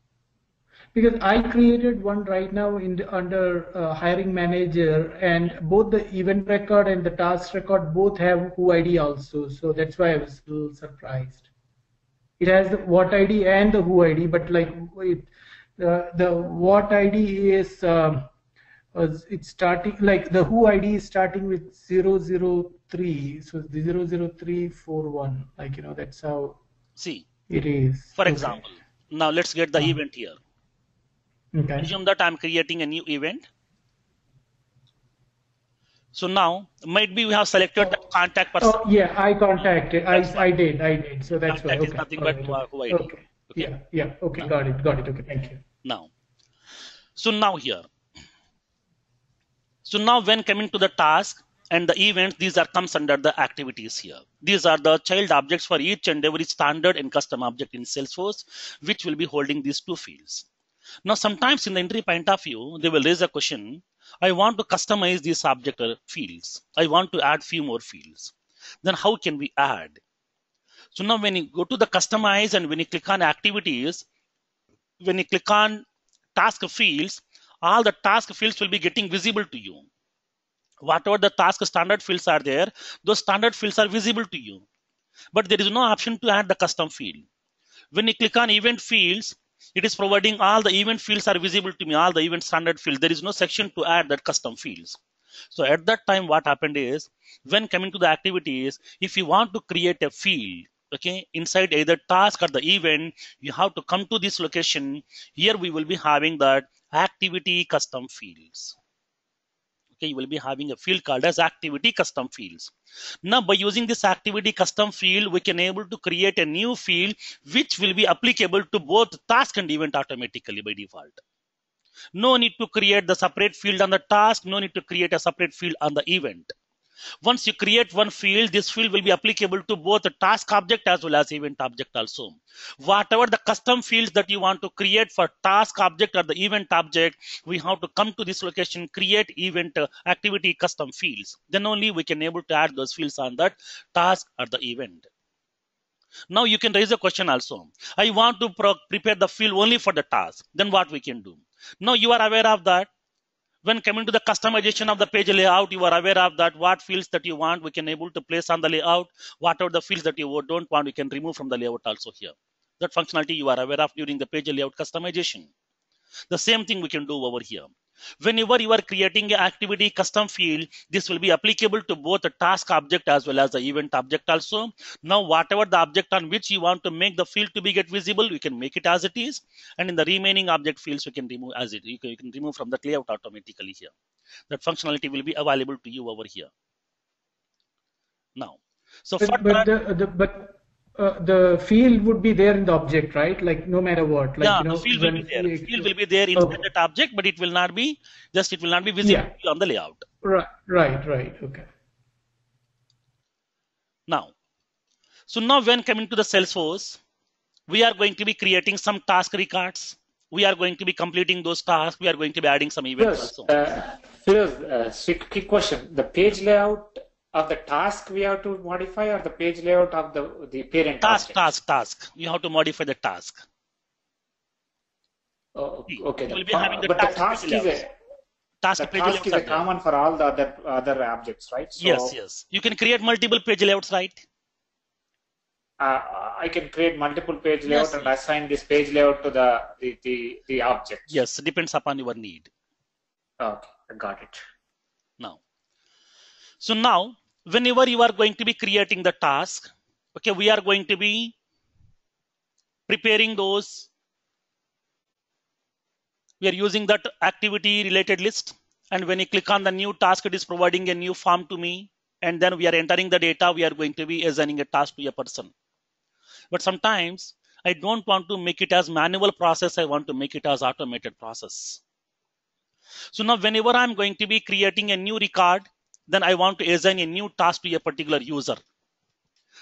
Speaker 4: Because I created one right now under hiring manager, and both the event record and the task record both have who ID also. So that's why I was a little surprised. It has the what ID and the who ID, but like the what ID is it's starting like the who ID is starting with 003. So the 00341, like that's how
Speaker 1: See,
Speaker 4: it is.
Speaker 1: for
Speaker 4: Okay.
Speaker 1: example, now let's get the event here.
Speaker 4: Okay.
Speaker 1: Assume that I'm creating a new event. So now might be we have selected the contact person.
Speaker 4: Oh yeah, I contacted.
Speaker 1: That's
Speaker 4: I did. So that's why.
Speaker 1: Contact is
Speaker 4: Okay.
Speaker 1: nothing
Speaker 4: All
Speaker 1: but
Speaker 4: right.
Speaker 1: WhoID.
Speaker 4: Okay.
Speaker 1: Okay.
Speaker 4: Yeah. Okay. Got it. Okay. Thank you.
Speaker 1: Now, so now here. So now when coming to the task and the event, these are comes under the activities here. These are the child objects for each and every standard and custom object in Salesforce, which will be holding these two fields. Now, sometimes in the entry point of view, they will raise a question. I want to customize these object fields. I want to add few more fields. Then how can we add? So now when you go to the customize and when you click on activities, when you click on task fields, all the task fields will be getting visible to you. Whatever the task standard fields are there, those standard fields are visible to you. But there is no option to add the custom field. When you click on event fields, it is providing all the event fields are visible to me, all the event standard fields. There is no section to add that custom fields. So at that time, what happened is, when coming to the activities, if you want to create a field, okay, inside either task or the event, you have to come to this location. Here we will be having that activity custom fields. Okay, you will be having a field called as activity custom fields. Now, by using this activity custom field, we can able to create a new field which will be applicable to both task and event automatically by default. No need to create the separate field on the task. No need to create a separate field on the event. Once you create one field, this field will be applicable to both the task object as well as event object also. Whatever the custom fields that you want to create for task object or the event object, we have to come to this location, create event activity custom fields. Then only we can able to add those fields on that task or the event. Now you can raise a question also. I want to prepare the field only for the task. Then what we can do? Now you are aware of that. When coming to the customization of the page layout, you are aware of that what fields that you want, we can able to place on the layout. Whatever the fields that you don't want, we can remove from the layout also here. That functionality you are aware of during the page layout customization. The same thing we can do over here. Whenever you are creating an activity custom field, this will be applicable to both the task object as well as the event object also. Now, whatever the object on which you want to make the field to be get visible, we can make it as it is. And in the remaining object fields, we can remove as it. You can remove from the layout automatically here. That functionality will be available to you over here. Now, so for
Speaker 4: the field would be there in the object, right? Like no matter what. Like,
Speaker 1: yeah,
Speaker 4: you know,
Speaker 1: the field will be there. Field will be there inside that object, but it will not be visible on the layout.
Speaker 4: Right. Okay.
Speaker 1: Now, so now when coming to the Salesforce, we are going to be creating some task records. We are going to be completing those tasks. We are going to be adding some events also.
Speaker 2: Firoz, quick question. The page layout of the task we have to modify, or the page layout of the parent
Speaker 1: task. You have to modify the task.
Speaker 2: Oh, okay.
Speaker 1: You will be having the
Speaker 2: task is a common for all the other objects, right? So,
Speaker 1: yes. You can create multiple page layouts, right?
Speaker 2: I can create multiple page layouts and assign this page layout to the object.
Speaker 1: Yes, depends upon your need.
Speaker 2: Okay, I got it.
Speaker 1: Now, whenever you are going to be creating the task, okay, we are going to be preparing those. We are using that activity related list. And when you click on the new task, it is providing a new form to me. And then we are entering the data. We are going to be assigning a task to a person. But sometimes I don't want to make it as manual process. I want to make it as automated process. So now whenever I'm going to be creating a new record, then I want to assign a new task to a particular user.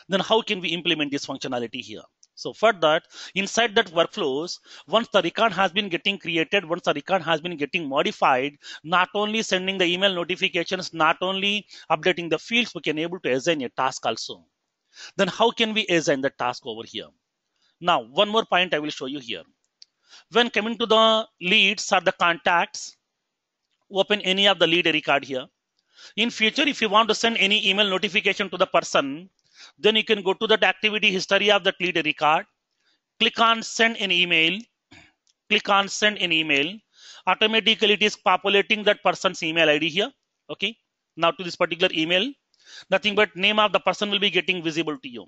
Speaker 1: Then how can we implement this functionality here? So for that, inside that workflows, once the record has been getting created, once the record has been getting modified, not only sending the email notifications, not only updating the fields, we can able to assign a task also. Then how can we assign the task over here? Now, one more point I will show you here. When coming to the leads or the contacts, open any of the lead record here. In future, if you want to send any email notification to the person, then you can go to that activity history of that lead record, click on send an email, automatically it is populating that person's email ID here. Okay, now to this particular email, nothing but name of the person will be getting visible to you.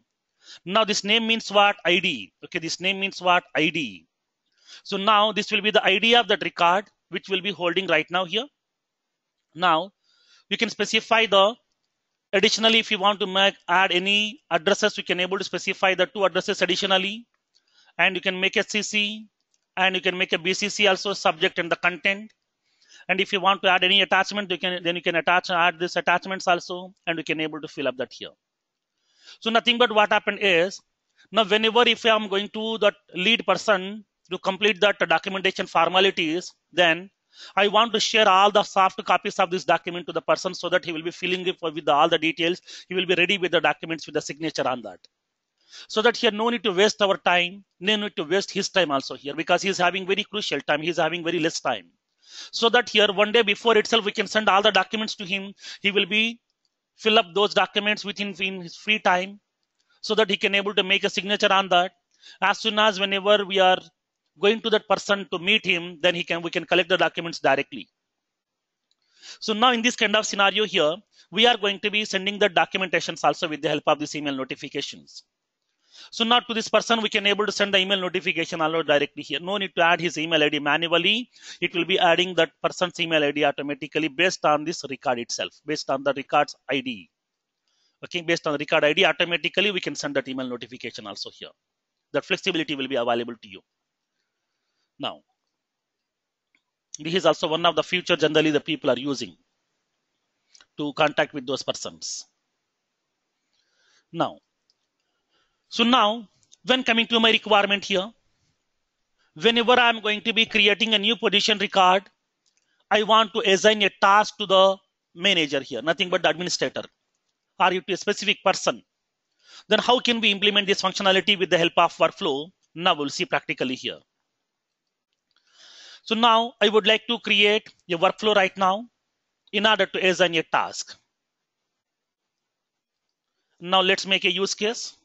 Speaker 1: Now this name means what? ID. Okay, this name means what? ID. So now this will be the ID of that record, which will be holding right now here. Now you can specify the additionally, if you want to add any addresses, we can able to specify the 2 addresses additionally, and you can make a CC and you can make a BCC also, subject and the content. And if you want to add any attachment, you can add this attachments also, and you can able to fill up that here. So nothing but what happened is, now whenever if I am going to that lead person to complete that documentation formalities, then I want to share all the soft copies of this document to the person so that he will be filling it with all the details. He will be ready with the documents with the signature on that. So that here no need to waste our time, no need to waste his time also here, because he is having very crucial time. He is having very less time. So that here one day before itself, we can send all the documents to him. He will be fill up those documents within his free time so that he can able to make a signature on that. As soon as whenever we are going to that person to meet him, then we can collect the documents directly. So now in this kind of scenario here, we are going to be sending the documentations also with the help of these email notifications. So now to this person, we can able to send the email notification alert directly here. No need to add his email ID manually. It will be adding that person's email ID automatically based on this record itself, based on the record's ID. Okay, based on the record ID, automatically we can send that email notification also here. That flexibility will be available to you. Now, this is also one of the features generally the people are using to contact with those persons. Now, so now when coming to my requirement here, whenever I'm going to be creating a new position record, I want to assign a task to the manager here, nothing but the administrator, or to a specific person. Then how can we implement this functionality with the help of workflow? Now we'll see practically here. So now I would like to create a workflow right now in order to assign a task. Now let's make a use case.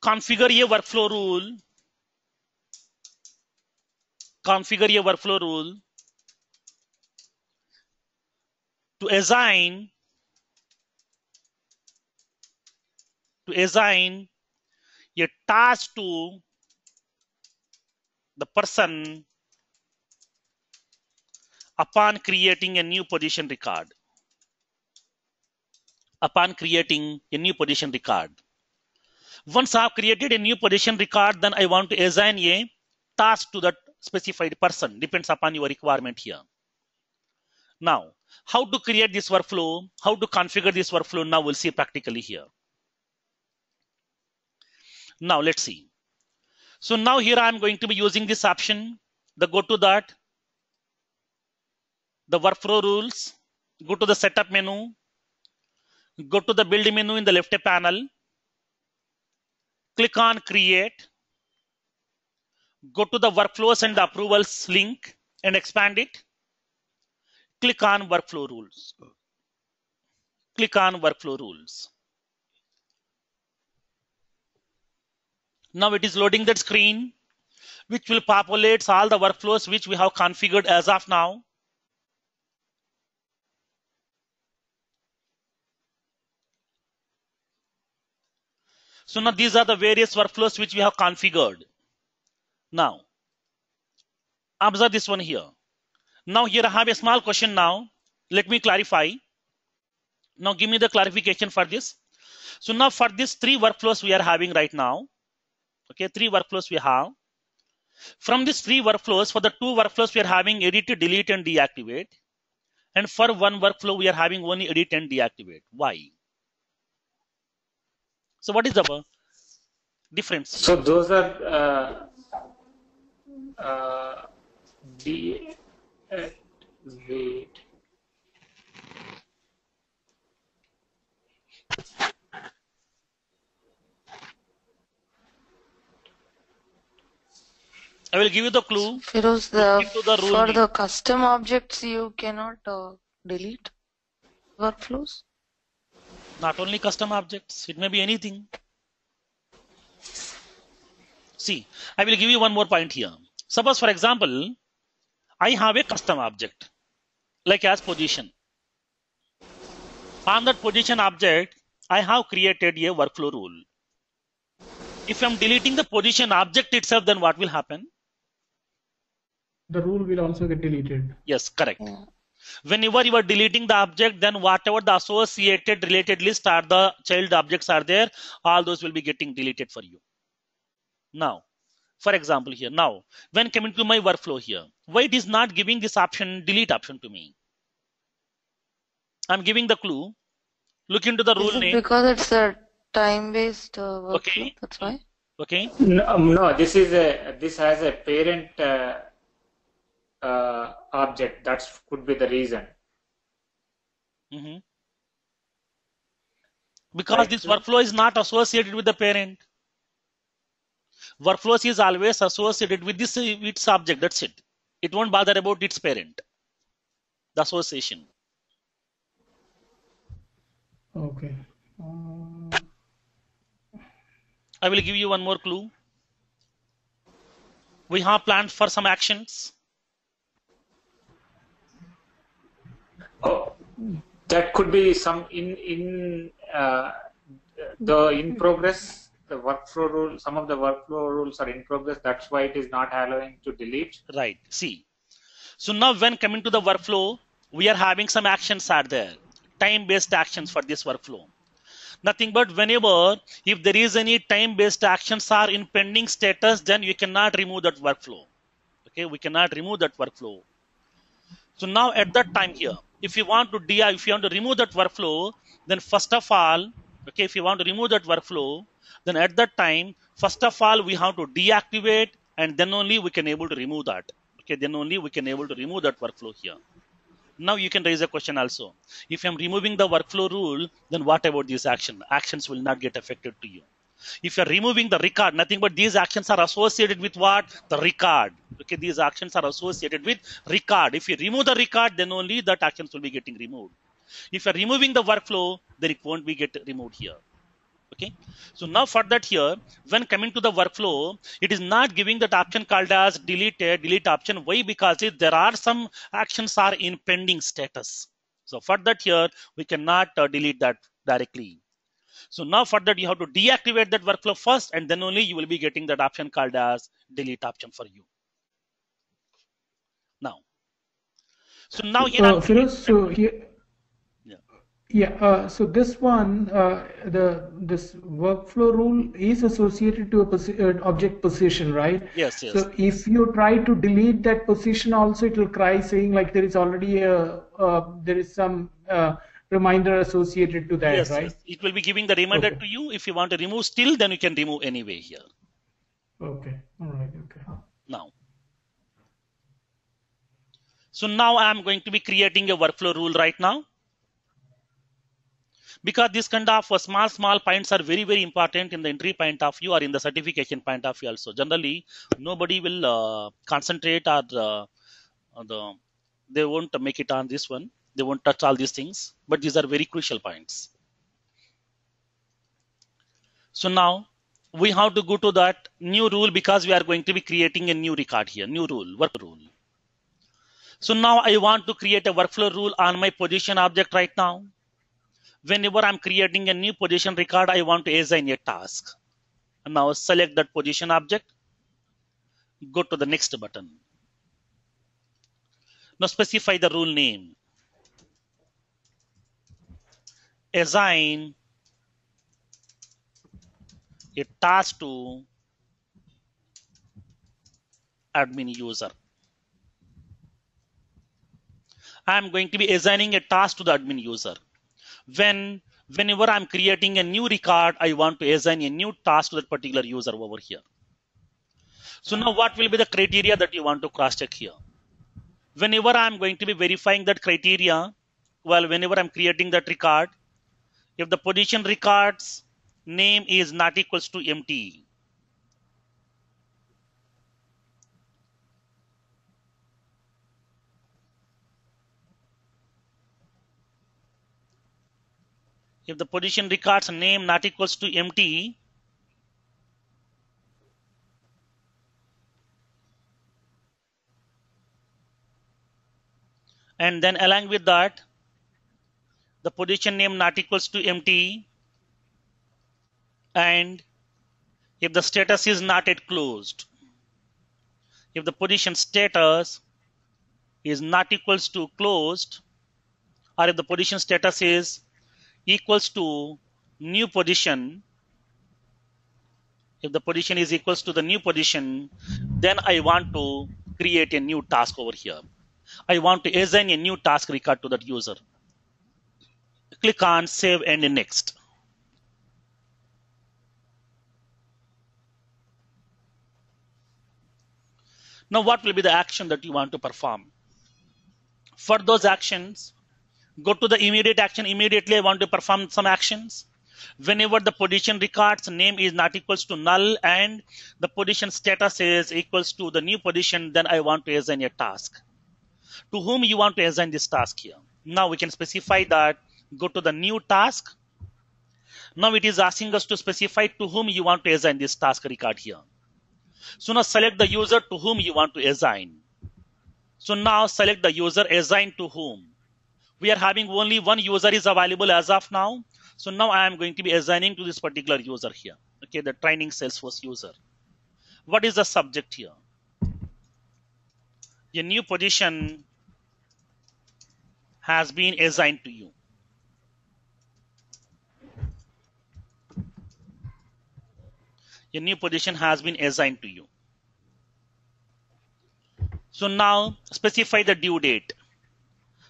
Speaker 1: configure a workflow rule. Configure a workflow rule to assign a task to the person upon creating a new position record. Upon creating a new position record. Once I have created a new position record, then I want to assign a task to that specified person. Depends upon your requirement here. Now, how to create this workflow, how to configure this workflow, now we'll see practically here. Now let's see. So now here I'm going to be using this option. Go to that, the workflow rules, go to the setup menu, go to the build menu in the left panel, click on create, go to the workflows and the approvals link and expand it. Click on workflow rules. Click on workflow rules. Now it is loading that screen, which will populate all the workflows which we have configured as of now. So now these are the various workflows which we have configured. Now, observe this one here. Now here I have a small question now. Let me clarify. Now give me the clarification for this. So now for these 3 workflows we are having right now. Okay, 3 workflows we have. From these 3 workflows, for the 2 workflows we are having edit, delete and deactivate. And for 1 workflow we are having only edit and deactivate. Why? So what is the difference?
Speaker 2: So those are wait.
Speaker 1: I will give you the clue.
Speaker 5: Feroz, for the custom objects, you cannot delete workflows?
Speaker 1: Not only custom objects, it may be anything. See, I will give you one more point here. Suppose, for example, I have a custom object, like as position. On that position object, I have created a workflow rule. If I'm deleting the position object itself, then what will happen?
Speaker 4: The rule will also get deleted.
Speaker 1: Yes, correct.
Speaker 5: Yeah.
Speaker 1: Whenever you are deleting the object, then whatever the associated related list are the child objects are there, all those will be getting deleted for you. Now, for example here, now, when coming to my workflow here, why it is not giving this option, delete option to me? I'm giving the clue. Look into the rule name.
Speaker 5: Because it's a time-based workflow,
Speaker 1: Okay.
Speaker 5: that's why?
Speaker 1: Okay.
Speaker 2: No, this has a parent object. That could be the reason.
Speaker 1: Because
Speaker 2: Right.
Speaker 1: this workflow is not associated with the parent. Workflows is always associated with this its object. That's it. It won't bother about its parent. The association.
Speaker 4: Okay.
Speaker 1: I will give you one more clue. We have planned for some actions.
Speaker 2: Oh, that could be some in progress. The workflow rule. Some of the workflow rules are in progress. That's why it is not allowing to delete.
Speaker 1: Right. See. So now when coming to the workflow, we are having some actions are there. Time-based actions for this workflow. Nothing but whenever, if there is any time-based actions are in pending status, then you cannot remove that workflow. Okay, we cannot remove that workflow. So now at that time here, if you want to remove that workflow, then first of all, okay, if you want to remove that workflow, then at that time, first of all, we have to deactivate, and then only we can able to remove that. Okay, then only we can able to remove that workflow here. Now you can raise a question also. If I'm removing the workflow rule, then what about this action? Actions will not get affected to you. If you're removing the record, nothing but these actions are associated with what? The record. Okay, these actions are associated with record. If you remove the record, then only that actions will be getting removed. If you're removing the workflow, then it won't be get removed here. Okay, so now for that here, when coming to the workflow, it is not giving that option called as delete option. Why? Because there are some actions are in pending status. So for that here, we cannot delete that directly. So now for that, you have to deactivate that workflow first, and then only you will be getting that option called as delete option for you. Now, so now here,
Speaker 4: Firoz, so here. Yeah, so this one, this workflow rule is associated to a object position, right?
Speaker 1: Yes.
Speaker 4: So if you try to delete that position, also it will cry saying like there is already there is some reminder associated to that,
Speaker 1: yes,
Speaker 4: right?
Speaker 1: yes. It will be giving the reminder to you. If you want to remove still, then you can remove anyway here.
Speaker 4: Okay. All right. Okay.
Speaker 1: Now, so now I am going to be creating a workflow rule right now. Because this kind of small points are very important in the entry point of view or in the certification point of view also. Generally, nobody will concentrate or they won't make it on this one. They won't touch all these things, but these are very crucial points. So now we have to go to that new rule because we are going to be creating a new record here, new rule, work rule. So now I want to create a workflow rule on my position object right now. Whenever I'm creating a new position record, I want to assign a task. And now select that position object. Go to the next button. Now specify the rule name. Assign a task to admin user. I'm going to be assigning a task to the admin user. Whenever I'm creating a new record, I want to assign a new task to that particular user over here. So now what will be the criteria that you want to cross-check here? Whenever I'm going to be verifying that criteria, well, whenever I'm creating that record, if the position record's name is not equals to empty, if the position record's name not equals to empty, and then along with that, the position name not equals to empty, and if the status is not yet closed, if the position status is not equals to closed, or if the position status is equals to new position, if the position is equals to the new position, then I want to create a new task over here. I want to assign a new task record to that user. Click on save and next. Now what will be the action that you want to perform? For those actions, go to the immediate action. Immediately I want to perform some actions. Whenever the position record's name is not equals to null and the position status is equals to the new position, then I want to assign a task. To whom you want to assign this task here? Now we can specify that. Go to the new task. Now it is asking us to specify to whom you want to assign this task record here. So now select the user to whom you want to assign. So now select the user assigned to whom. We are having only one user is available as of now. So now I am going to be assigning to this particular user here. Okay, the training Salesforce user. What is the subject here? A new position has been assigned to you. A new position has been assigned to you. So now specify the due date.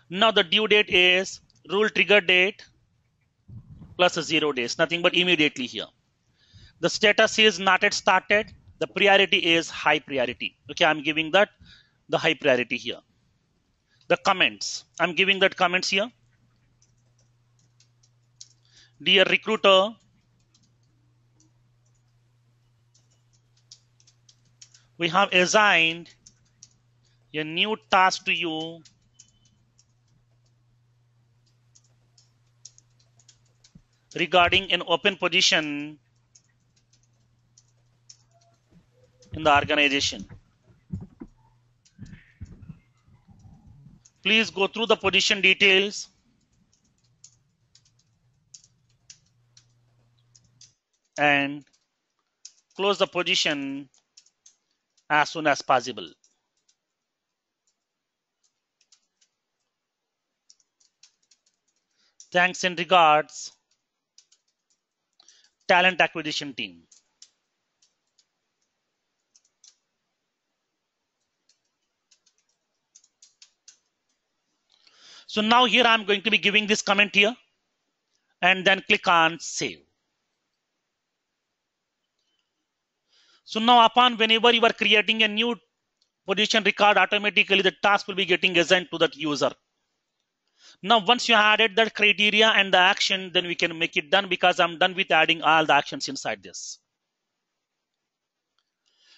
Speaker 1: Now the due date is rule trigger date plus 0 days, nothing but immediately here. The status is not yet started. The priority is high priority. Okay, I'm giving that the high priority here. The comments, I'm giving that comments here. Dear recruiter, we have assigned a new task to you regarding an open position in the organization. Please go through the position details and close the position as soon as possible. Thanks and regards, talent acquisition team. So now here I'm going to be giving this comment here and then click on save. So now upon whenever you are creating a new position record, automatically the task will be getting assigned to that user. Now once you added that criteria and the action, then we can make it done because I'm done with adding all the actions inside this.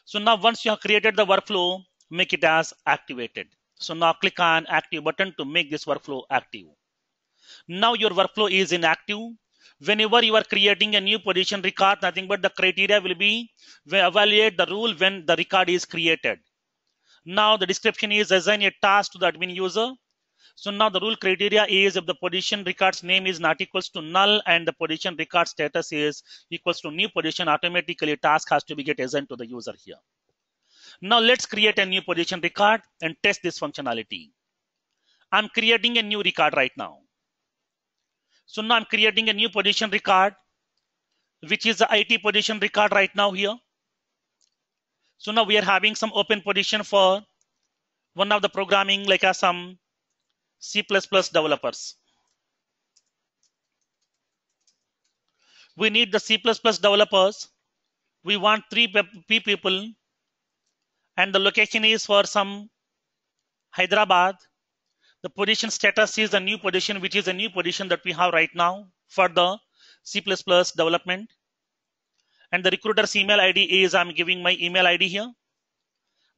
Speaker 1: So now once you have created the workflow, make it as activated. So now click on active button to make this workflow active. Now your workflow is inactive. Whenever you are creating a new position record, nothing but the criteria will be evaluate the rule when the record is created. Now the description is assign a task to the admin user. So now the rule criteria is if the position record's name is not equals to null and the position record status is equals to new position, automatically task has to be get assigned to the user here. Now let's create a new position record and test this functionality. I'm creating a new record right now. So now I'm creating a new position record, which is the IT position record right now here. So now we are having some open position for one of the programming like some C++ developers. We need the C++ developers. We want 3 people and the location is for some Hyderabad. The position status is a new position, which is a new position that we have right now for the C++ development. And the recruiter's email ID is, I'm giving my email ID here.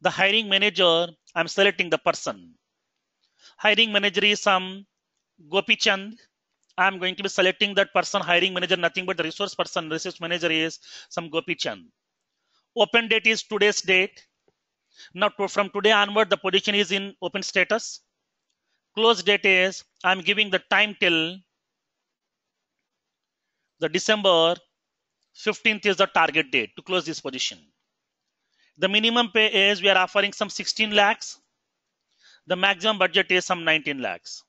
Speaker 1: The hiring manager, I'm selecting the person. Hiring manager is some Gopi Chand. I'm going to be selecting that person, hiring manager, nothing but the resource person. Resource manager is some Gopi Chand. Open date is today's date. Now from today onward, the position is in open status. Close date is, I'm giving the time till the December 15th is the target date to close this position. The minimum pay is we are offering some 16 lakhs. The maximum budget is some 19 lakhs.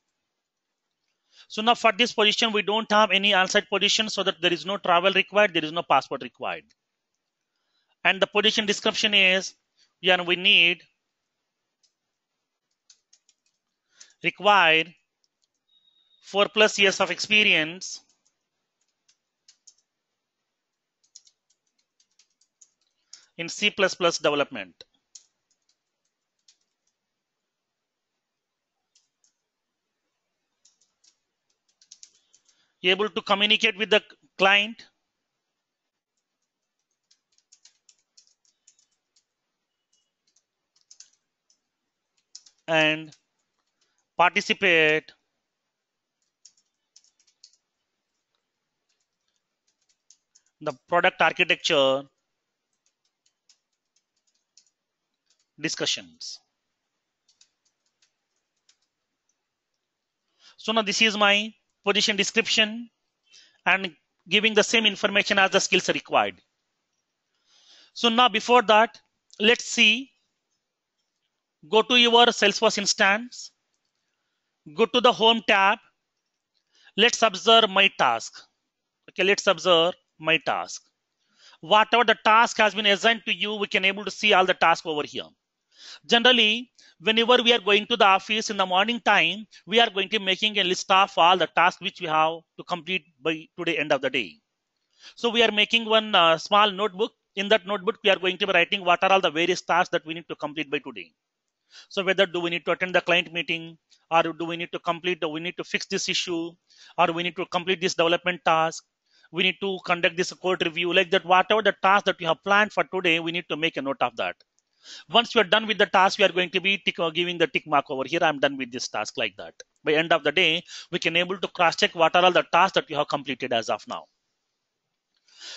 Speaker 1: So now for this position, we don't have any on-site position so that there is no travel required. There is no passport required. And the position description is, we need required 4+ years of experience in C++ development. Able to communicate with the client. And participate the product architecture discussions. So now this is my position description and giving the same information as the skills required. So now before that, let's see. Go to your Salesforce instance. Go to the Home tab. Let's observe my task. Okay, let's observe my task. Whatever the task has been assigned to you, we can able to see all the tasks over here. Generally, whenever we are going to the office in the morning time, we are going to be making a list of all the tasks which we have to complete by today end of the day. So we are making one small notebook. In that notebook, we are going to be writing what are all the various tasks that we need to complete by today. So whether do we need to attend the client meeting, or do we need to complete, do we need to fix this issue, or we need to complete this development task, we need to conduct this code review, like that, whatever the task that you have planned for today, we need to make a note of that. Once you are done with the task, we are going to be giving the tick mark over here. I'm done with this task like that. By end of the day, we can able to cross check what are all the tasks that you have completed as of now.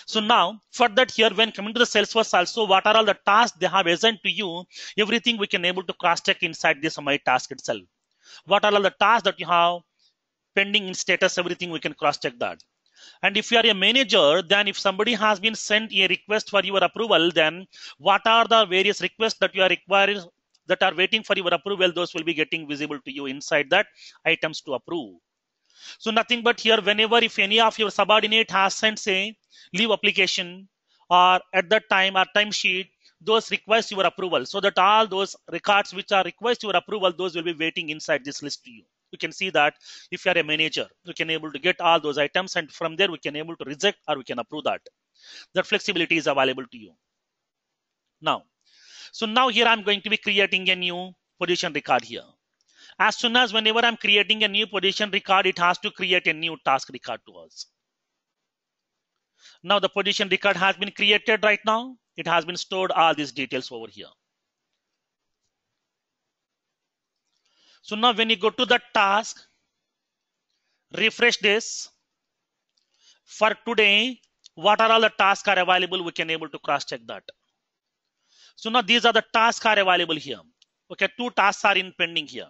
Speaker 1: So now for that here, when coming to the Salesforce also, what are all the tasks they have assigned to you, everything we can able to cross check inside this my task itself. What are all the tasks that you have pending in status, everything we can cross check that. And if you are a manager, then if somebody has been sent a request for your approval, then what are the various requests that you are requiring that are waiting for your approval, those will be getting visible to you inside that items to approve. So nothing but here, whenever if any of your subordinate has sent say leave application or at that time or timesheet, those request your approval, so that all those records which are request your approval, those will be waiting inside this list to you. You can see that if you are a manager, you can able to get all those items, and from there we can able to reject or we can approve that. That flexibility is available to you. Now, so now here I'm going to be creating a new position record here. As soon as whenever I'm creating a new position record, it has to create a new task record to us. Now the position record has been created right now. It has been stored all these details over here. So now when you go to the task, refresh this. For today, what are all the tasks are available, we can able to cross check that. So now these are the tasks are available here. Okay, 2 tasks are in pending here.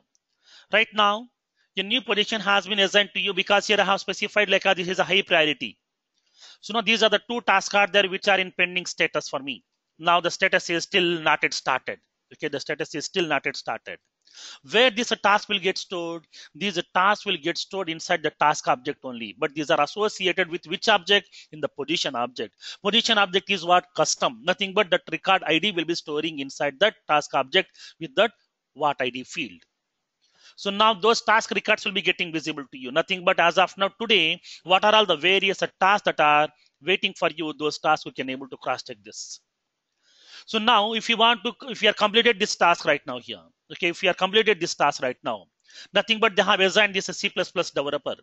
Speaker 1: Right now, the new position has been assigned to you because here I have specified like this is a high priority. So now these are the 2 tasks are there which are in pending status for me. Now the status is still not yet started. Okay, the status is still not yet started. Where this task will get stored, these tasks will get stored inside the task object only, but these are associated with which object? In the position object. Position object is what? Custom. Nothing but that record ID will be storing inside that task object with that what ID field. So now those task records will be getting visible to you. Nothing but as of now today, what are all the various tasks that are waiting for you? Those tasks we can able to cross check this. So now if you want to, if you are completed this task right now here, okay, if you are completed this task right now, nothing but they have assigned this a C++ developer.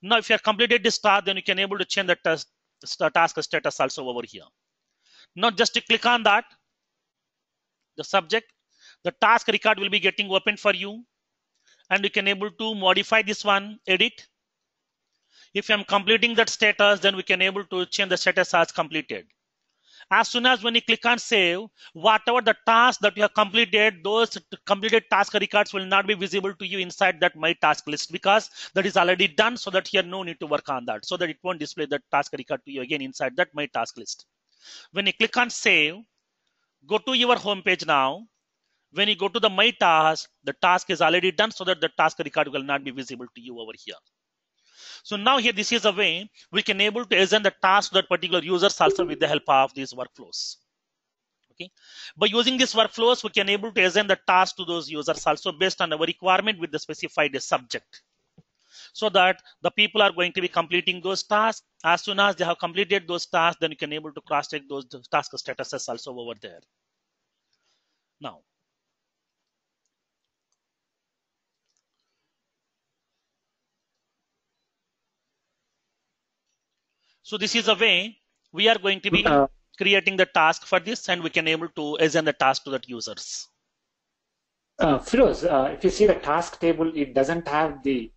Speaker 1: Now if you are completed this task, then you can able to change the task status also over here. Now just to click on that, the subject, the task record will be getting open for you, and you can able to modify this one, edit. If I'm completing that status, then we can able to change the status as completed. As soon as when you click on save, whatever the task that you have completed, those completed task records will not be visible to you inside that my task list, because that is already done, so that here no need to work on that, so that it won't display that task record to you again inside that my task list. When you click on save, go to your home page now. When you go to the my task, the task is already done, so that the task record will not be visible to you over here. So now here, this is a way we can able to assign the task to that particular users also with the help of these workflows. Okay, by using these workflows, we can able to assign the task to those users also based on our requirement with the specified subject, so that the people are going to be completing those tasks. As soon as they have completed those tasks, then you can able to cross check those task statuses also over there. Now, so this is a way we are going to be creating the task for this, and we can able to assign the task to that users.
Speaker 2: Firoz, if you see the task table, it doesn't have the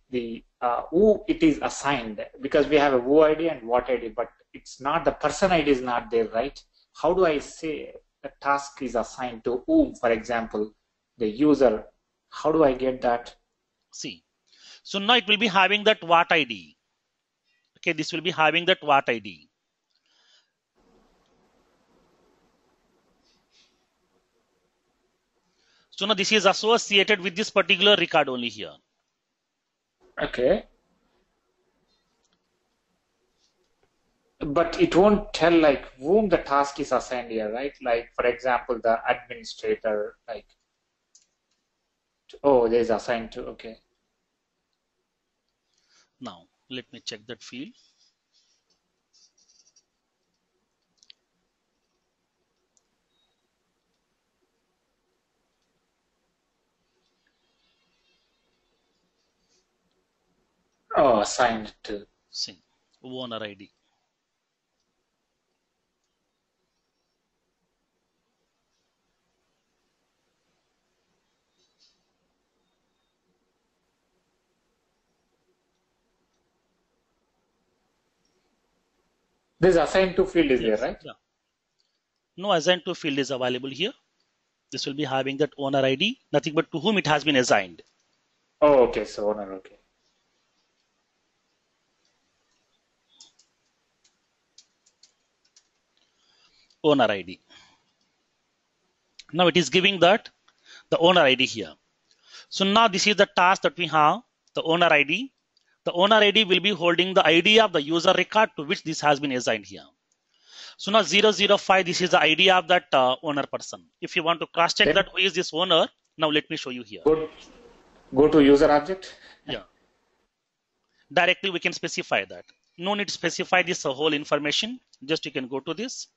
Speaker 2: who it is assigned, because we have a who ID and what ID, but it's not, the person ID is not there, right? How do I say the task is assigned to whom, for example, the user? How do I get that?
Speaker 1: See, so now it will be having that what ID. Okay, this will be having that what ID. So now this is associated with this particular record only here.
Speaker 2: Okay. But it won't tell like whom the task is assigned here, right? Like, for example, the administrator, like, oh, there's assigned to, okay.
Speaker 1: Now, let me check that field.
Speaker 2: Oh, assigned to.
Speaker 1: See, owner ID.
Speaker 2: This assign to field is
Speaker 1: Yes.
Speaker 2: there, right?
Speaker 1: Yeah. No assign to field is available here. This will be having that owner ID, nothing but to whom it has been assigned.
Speaker 2: Oh, okay. So owner, okay.
Speaker 1: Owner ID. Now it is giving that the owner ID here. So now this is the task that we have, the owner ID. The owner ID will be holding the ID of the user record to which this has been assigned here. So now 005, this is the ID of that owner person. If you want to cross check that who is this owner, now let me show you here.
Speaker 2: Go to user object.
Speaker 1: Yeah. Directly we can specify that. No need to specify this whole information. Just you can go to this,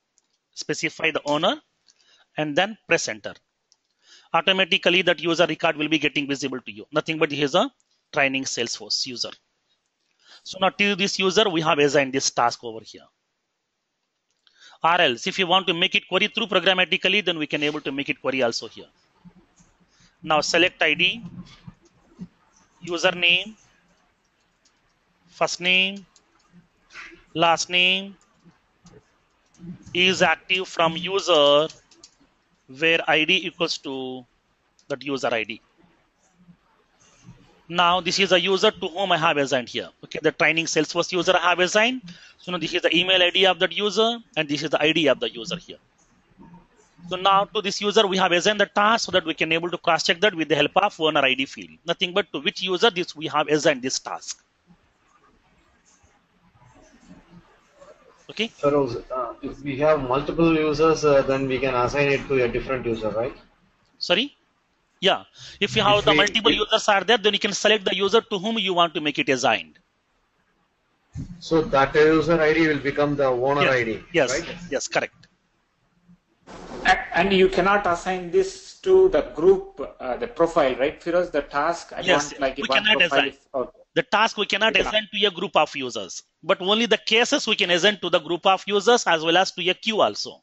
Speaker 1: specify the owner, and then press enter. Automatically that user record will be getting visible to you. Nothing but he is a training Salesforce user. So now to this user, we have assigned this task over here. Or else, if you want to make it query through programmatically, then we can able to make it query also here. Now select ID, username, first name, last name, is active from user where ID equals to that user ID. Now this is a user to whom I have assigned here. Okay, the training Salesforce user I have assigned. So now this is the email ID of that user and this is the ID of the user here. So now to this user we have assigned the task so that we can able to cross check that with the help of owner ID field. Nothing but to which user this we have assigned this task. Okay.
Speaker 3: Feroz, if we have multiple users, then we can assign it to a different user, right?
Speaker 1: Sorry? Yeah. If you have multiple users are there, then you can select the user to whom you want to make it assigned.
Speaker 3: So that user ID will become the owner ID,
Speaker 1: yes.
Speaker 3: right?
Speaker 1: Yes, correct.
Speaker 2: And you cannot assign this to the group, the profile, right, Feroz? The task.
Speaker 1: Yes, we cannot assign. The task we cannot assign to a group of users, but only the cases we can assign to the group of users as well as to a queue also.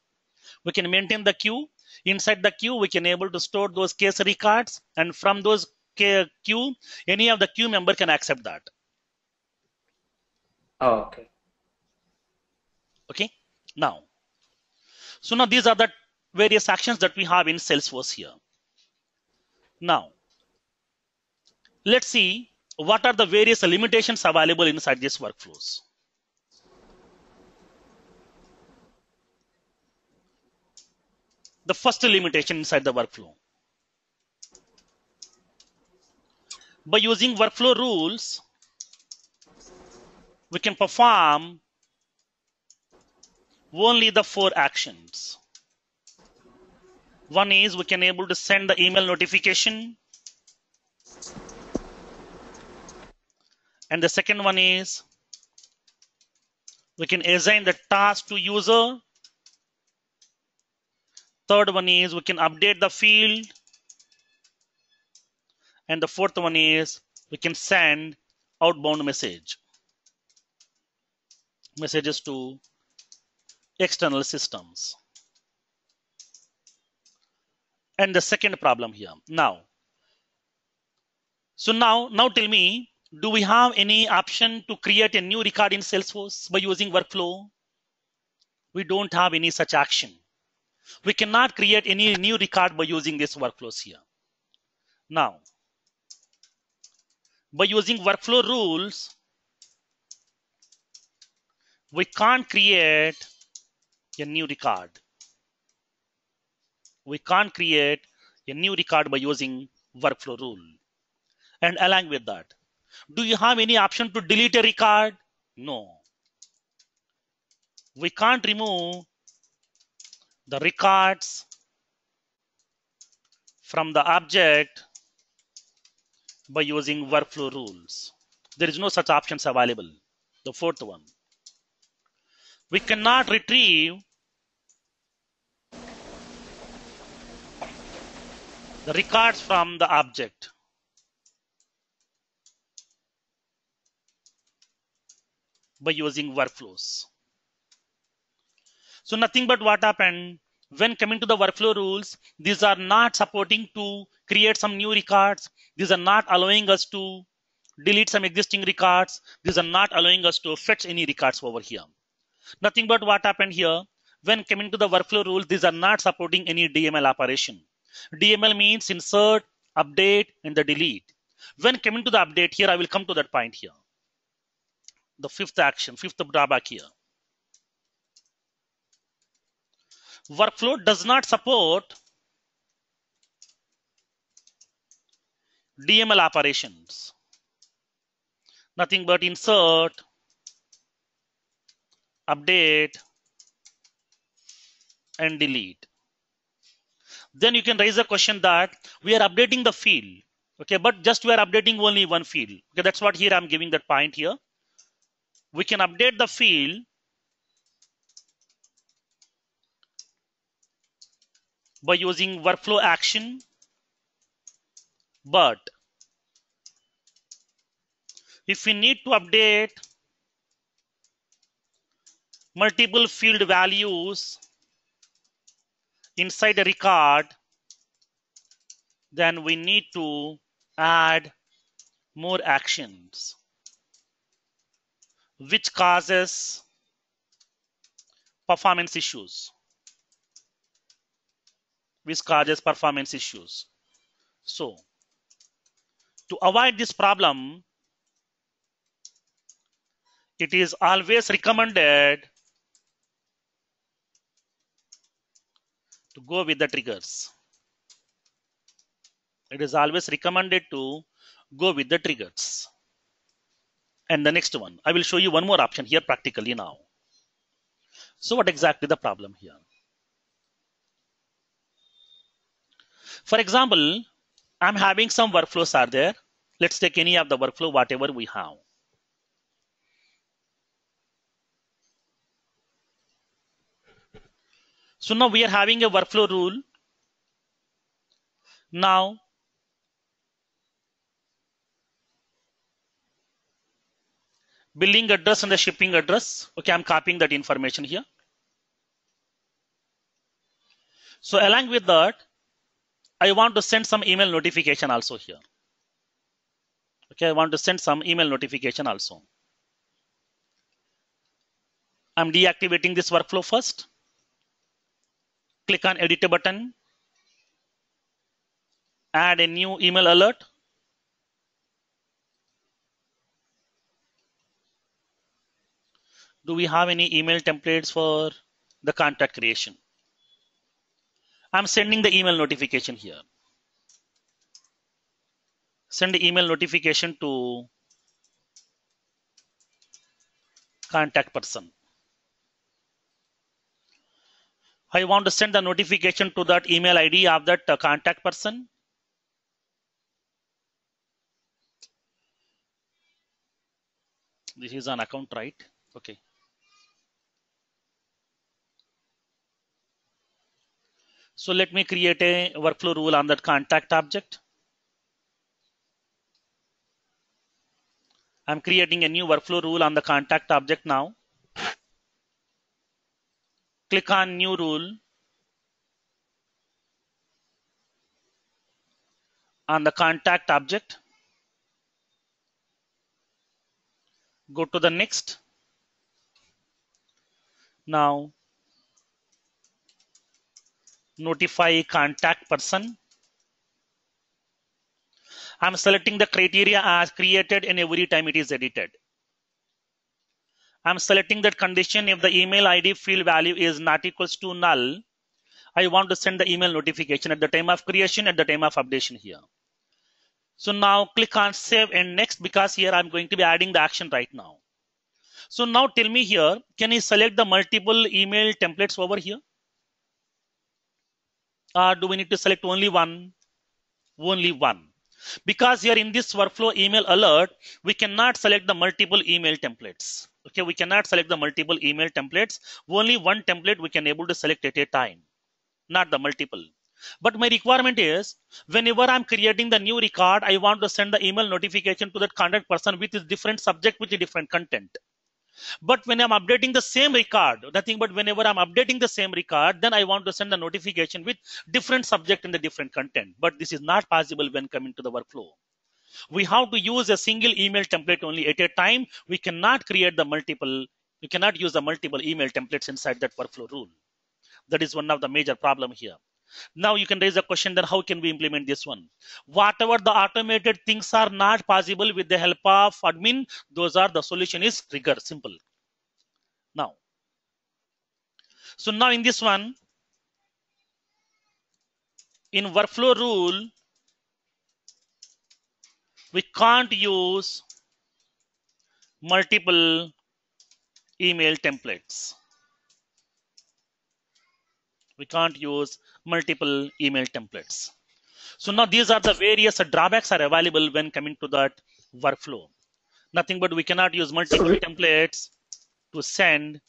Speaker 1: We can maintain the queue. Inside the queue, we can able to store those case records, and from those queue, any of the queue member can accept that.
Speaker 2: Oh, okay.
Speaker 1: Okay. Now, so now these are the various actions that we have in Salesforce here. Now, let's see what are the various limitations available inside these workflows. The first limitation inside the workflow. By using workflow rules, we can perform only the 4 actions. One is we can able to send the email notification. And the second one is we can assign the task to user. Third one is we can update the field. And the fourth one is we can send outbound messages to external systems. And the second problem here. Now tell me, do we have any option to create a new record in Salesforce by using workflow? We don't have any such action. We cannot create any new record by using these workflows here. Now, by using workflow rules, we can't create a new record. We can't create a new record by using workflow rule. And along with that, do you have any option to delete a record? No. We can't remove the records from the object by using workflow rules. There is no such options available. The fourth one. We cannot retrieve the records from the object. By using workflows. So nothing but what happened when coming to the workflow rules, these are not supporting to create some new records. These are not allowing us to delete some existing records. These are not allowing us to fetch any records over here. Nothing but what happened here. When coming to the workflow rules, these are not supporting any DML operation. DML means insert, update, and the delete. When coming to the update here, I will come to that point here. The fifth action, fifth drawback here. Workflow does not support DML operations. Nothing but insert, update, and delete. Then you can raise a question that we are updating the field, okay, but just we are updating only one field. Okay, that's what here I'm giving that point here. We can update the field by using workflow action, but if we need to update multiple field values inside a record, then we need to add more actions, which causes performance issues. So to avoid this problem, it is always recommended to go with the triggers. It is always recommended to go with the triggers. And the next one, I will show you one more option here practically now. So what exactly the problem here? For example, I'm having some workflows are there. Let's take any of the workflow, whatever we have. So now we are having a workflow rule. Now, billing address and the shipping address. Okay, I'm copying that information here. So along with that, I want to send some email notification also here. Okay, I want to send some email notification also. I'm deactivating this workflow first. Click on edit button. Add a new email alert. Do we have any email templates for the contact creation? I'm sending the email notification here. Send the email notification to contact person. I want to send the notification to that email ID of that contact person. This is an account, right? Okay. So let me create a workflow rule on that contact object. I'm creating a new workflow rule on the contact object now. Click on new rule. On the contact object. Go to the next. Now, notify contact person. I'm selecting the criteria as created and every time it is edited. I'm selecting that condition if the email ID field value is not equals to null. I want to send the email notification at the time of creation, at the time of updation here. So now click on save and next, because here I'm going to be adding the action right now. So now tell me here, can you select the multiple email templates over here? Or do we need to select only one? Only one. Because here in this workflow email alert, we cannot select the multiple email templates. Okay, we cannot select the multiple email templates. Only one template we can able to select at a time, not the multiple. But my requirement is, whenever I'm creating the new record, I want to send the email notification to that contact person with a different subject, with a different content. But when I'm updating the same record, nothing but whenever I'm updating the same record, then I want to send the notification with different subject and the different content. But this is not possible when coming to the workflow. We have to use a single email template only at a time. We cannot create the multiple You cannot use the multiple email templates inside that workflow rule. That is one of the major problem here. Now you can raise a question, then how can we implement this one? Whatever the automated things are not possible with the help of admin, those are the solution is trigger, simple. Now, so now in this one, in workflow rule, we can't use multiple email templates. We can't use multiple email templates. So now these are the various drawbacks are available when coming to that workflow. Nothing but we cannot use multiple templates to send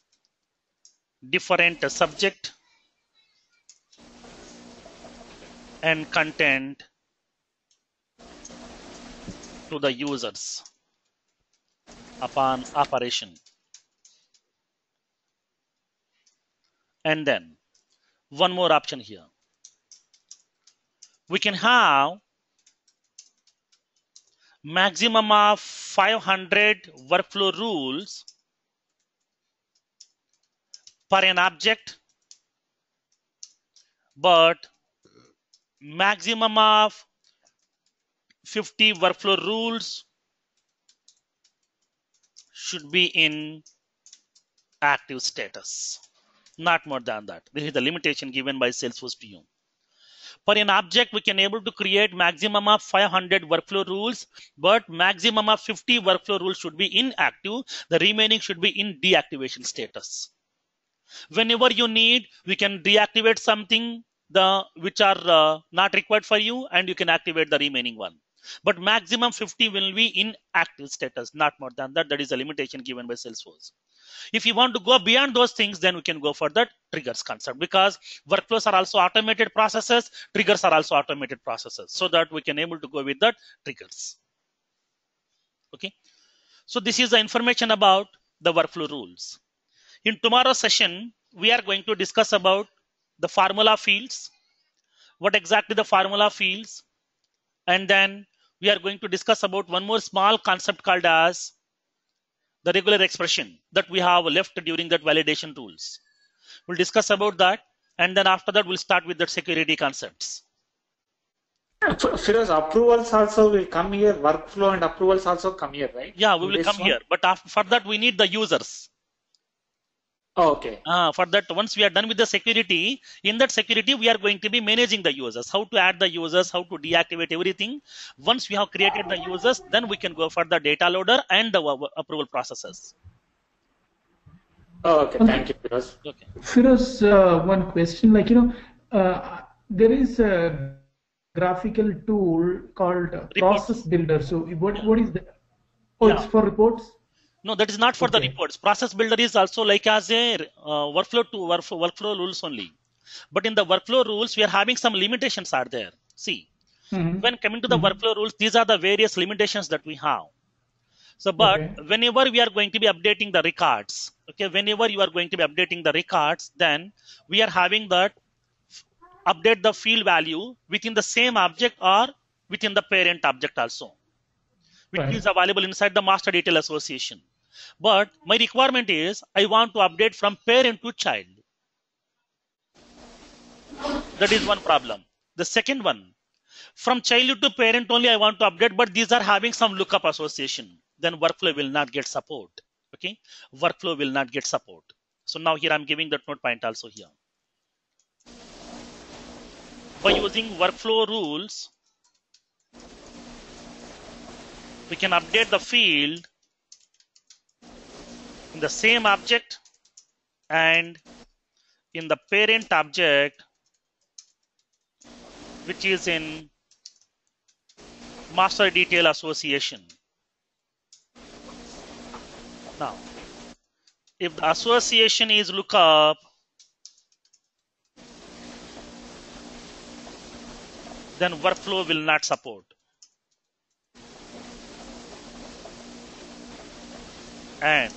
Speaker 1: different subject and content to the users upon operation. And then one more option here. We can have maximum of 500 workflow rules per an object, but maximum of 50 workflow rules should be in active status. Not more than that. This is the limitation given by Salesforce to you. For an object, we can able to create maximum of 500 workflow rules, but maximum of 50 workflow rules should be inactive. The remaining should be in deactivation status. Whenever you need, we can deactivate something which are not required for you, and you can activate the remaining one. But maximum 50 will be in active status, not more than that. That is a limitation given by Salesforce. If you want to go beyond those things, then we can go for the triggers concept, because workflows are also automated processes, triggers are also automated processes, so that we can able to go with the triggers. Okay. So this is the information about the workflow rules. In tomorrow's session, we are going to discuss about the formula fields, what exactly the formula fields, and then we are going to discuss about one more small concept called as the regular expression that we have left during that validation tools. We'll discuss about that, and then after that we'll start with the security concepts.
Speaker 2: Firoz, approvals also will come here, workflow and approvals also come here, right?
Speaker 1: Yeah, we will come here, but for that we need the users.
Speaker 2: Oh, okay.
Speaker 1: For that, once we are done with the security, in that security, we are going to be managing the users, how to add the users, how to deactivate everything. Once we have created the users, then we can go for the data loader and the approval processes.
Speaker 2: Oh, okay. Thank you, Firoz.
Speaker 1: Okay.
Speaker 4: Firoz, one question, there is a graphical tool called Process Builder. So what is that? Oh, yeah. It's for reports?
Speaker 1: No, that is not for the reports. Process Builder is also like as a workflow rules only. But in the workflow rules, we are having some limitations are there. See, when coming to the workflow rules, these are the various limitations that we have. So, but whenever we are going to be updating the records, okay, whenever you are going to be updating the records, then we are having that update the field value within the same object or within the parent object also, which is available inside the master detail association. But my requirement is I want to update from parent to child. That is one problem. The second one, from child to parent only I want to update, but these are having some lookup association. Then workflow will not get support. Okay, workflow will not get support. So now here I'm giving that note point also here. By using workflow rules, we can update the field in the same object and in the parent object, which is in master detail association. Now, if the association is lookup, then workflow will not support. And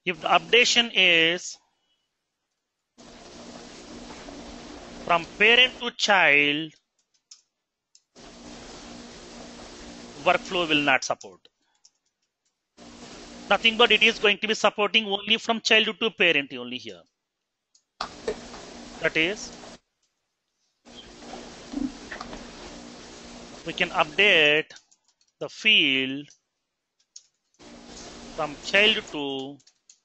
Speaker 1: if the updation is from parent to child, workflow will not support. Nothing but it is going to be supporting only from child to parent only here. That is, we can update the field from child to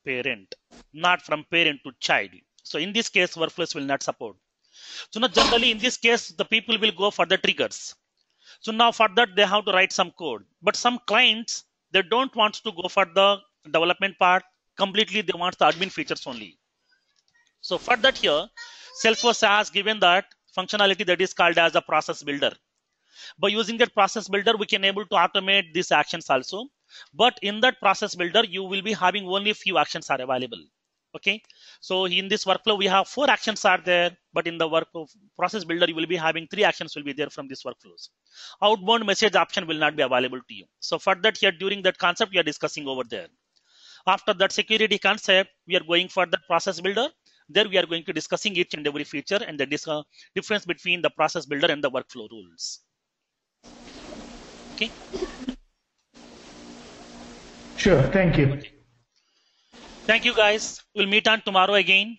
Speaker 1: parent, not from parent to child. So in this case, workflows will not support. So now generally in this case, the people will go for the triggers. So now for that, they have to write some code. But some clients, they don't want to go for the development part completely. They want the admin features only. So for that here, Salesforce has given that functionality that is called as a process builder. By using that process builder, we can able to automate these actions also. But in that process builder, you will be having only few actions are available. Okay. So in this workflow, we have 4 actions are there, but in the process builder, you will be having 3 actions will be there from these workflows. Outbound message option will not be available to you. So for that here, during that concept, we are discussing over there. After that security concept, we are going for the process builder. There we are going to discussing each and every feature and the difference between the process builder and the workflow rules. Okay.
Speaker 4: Sure. Thank you.
Speaker 1: Okay. Thank you, guys. We'll meet on tomorrow again.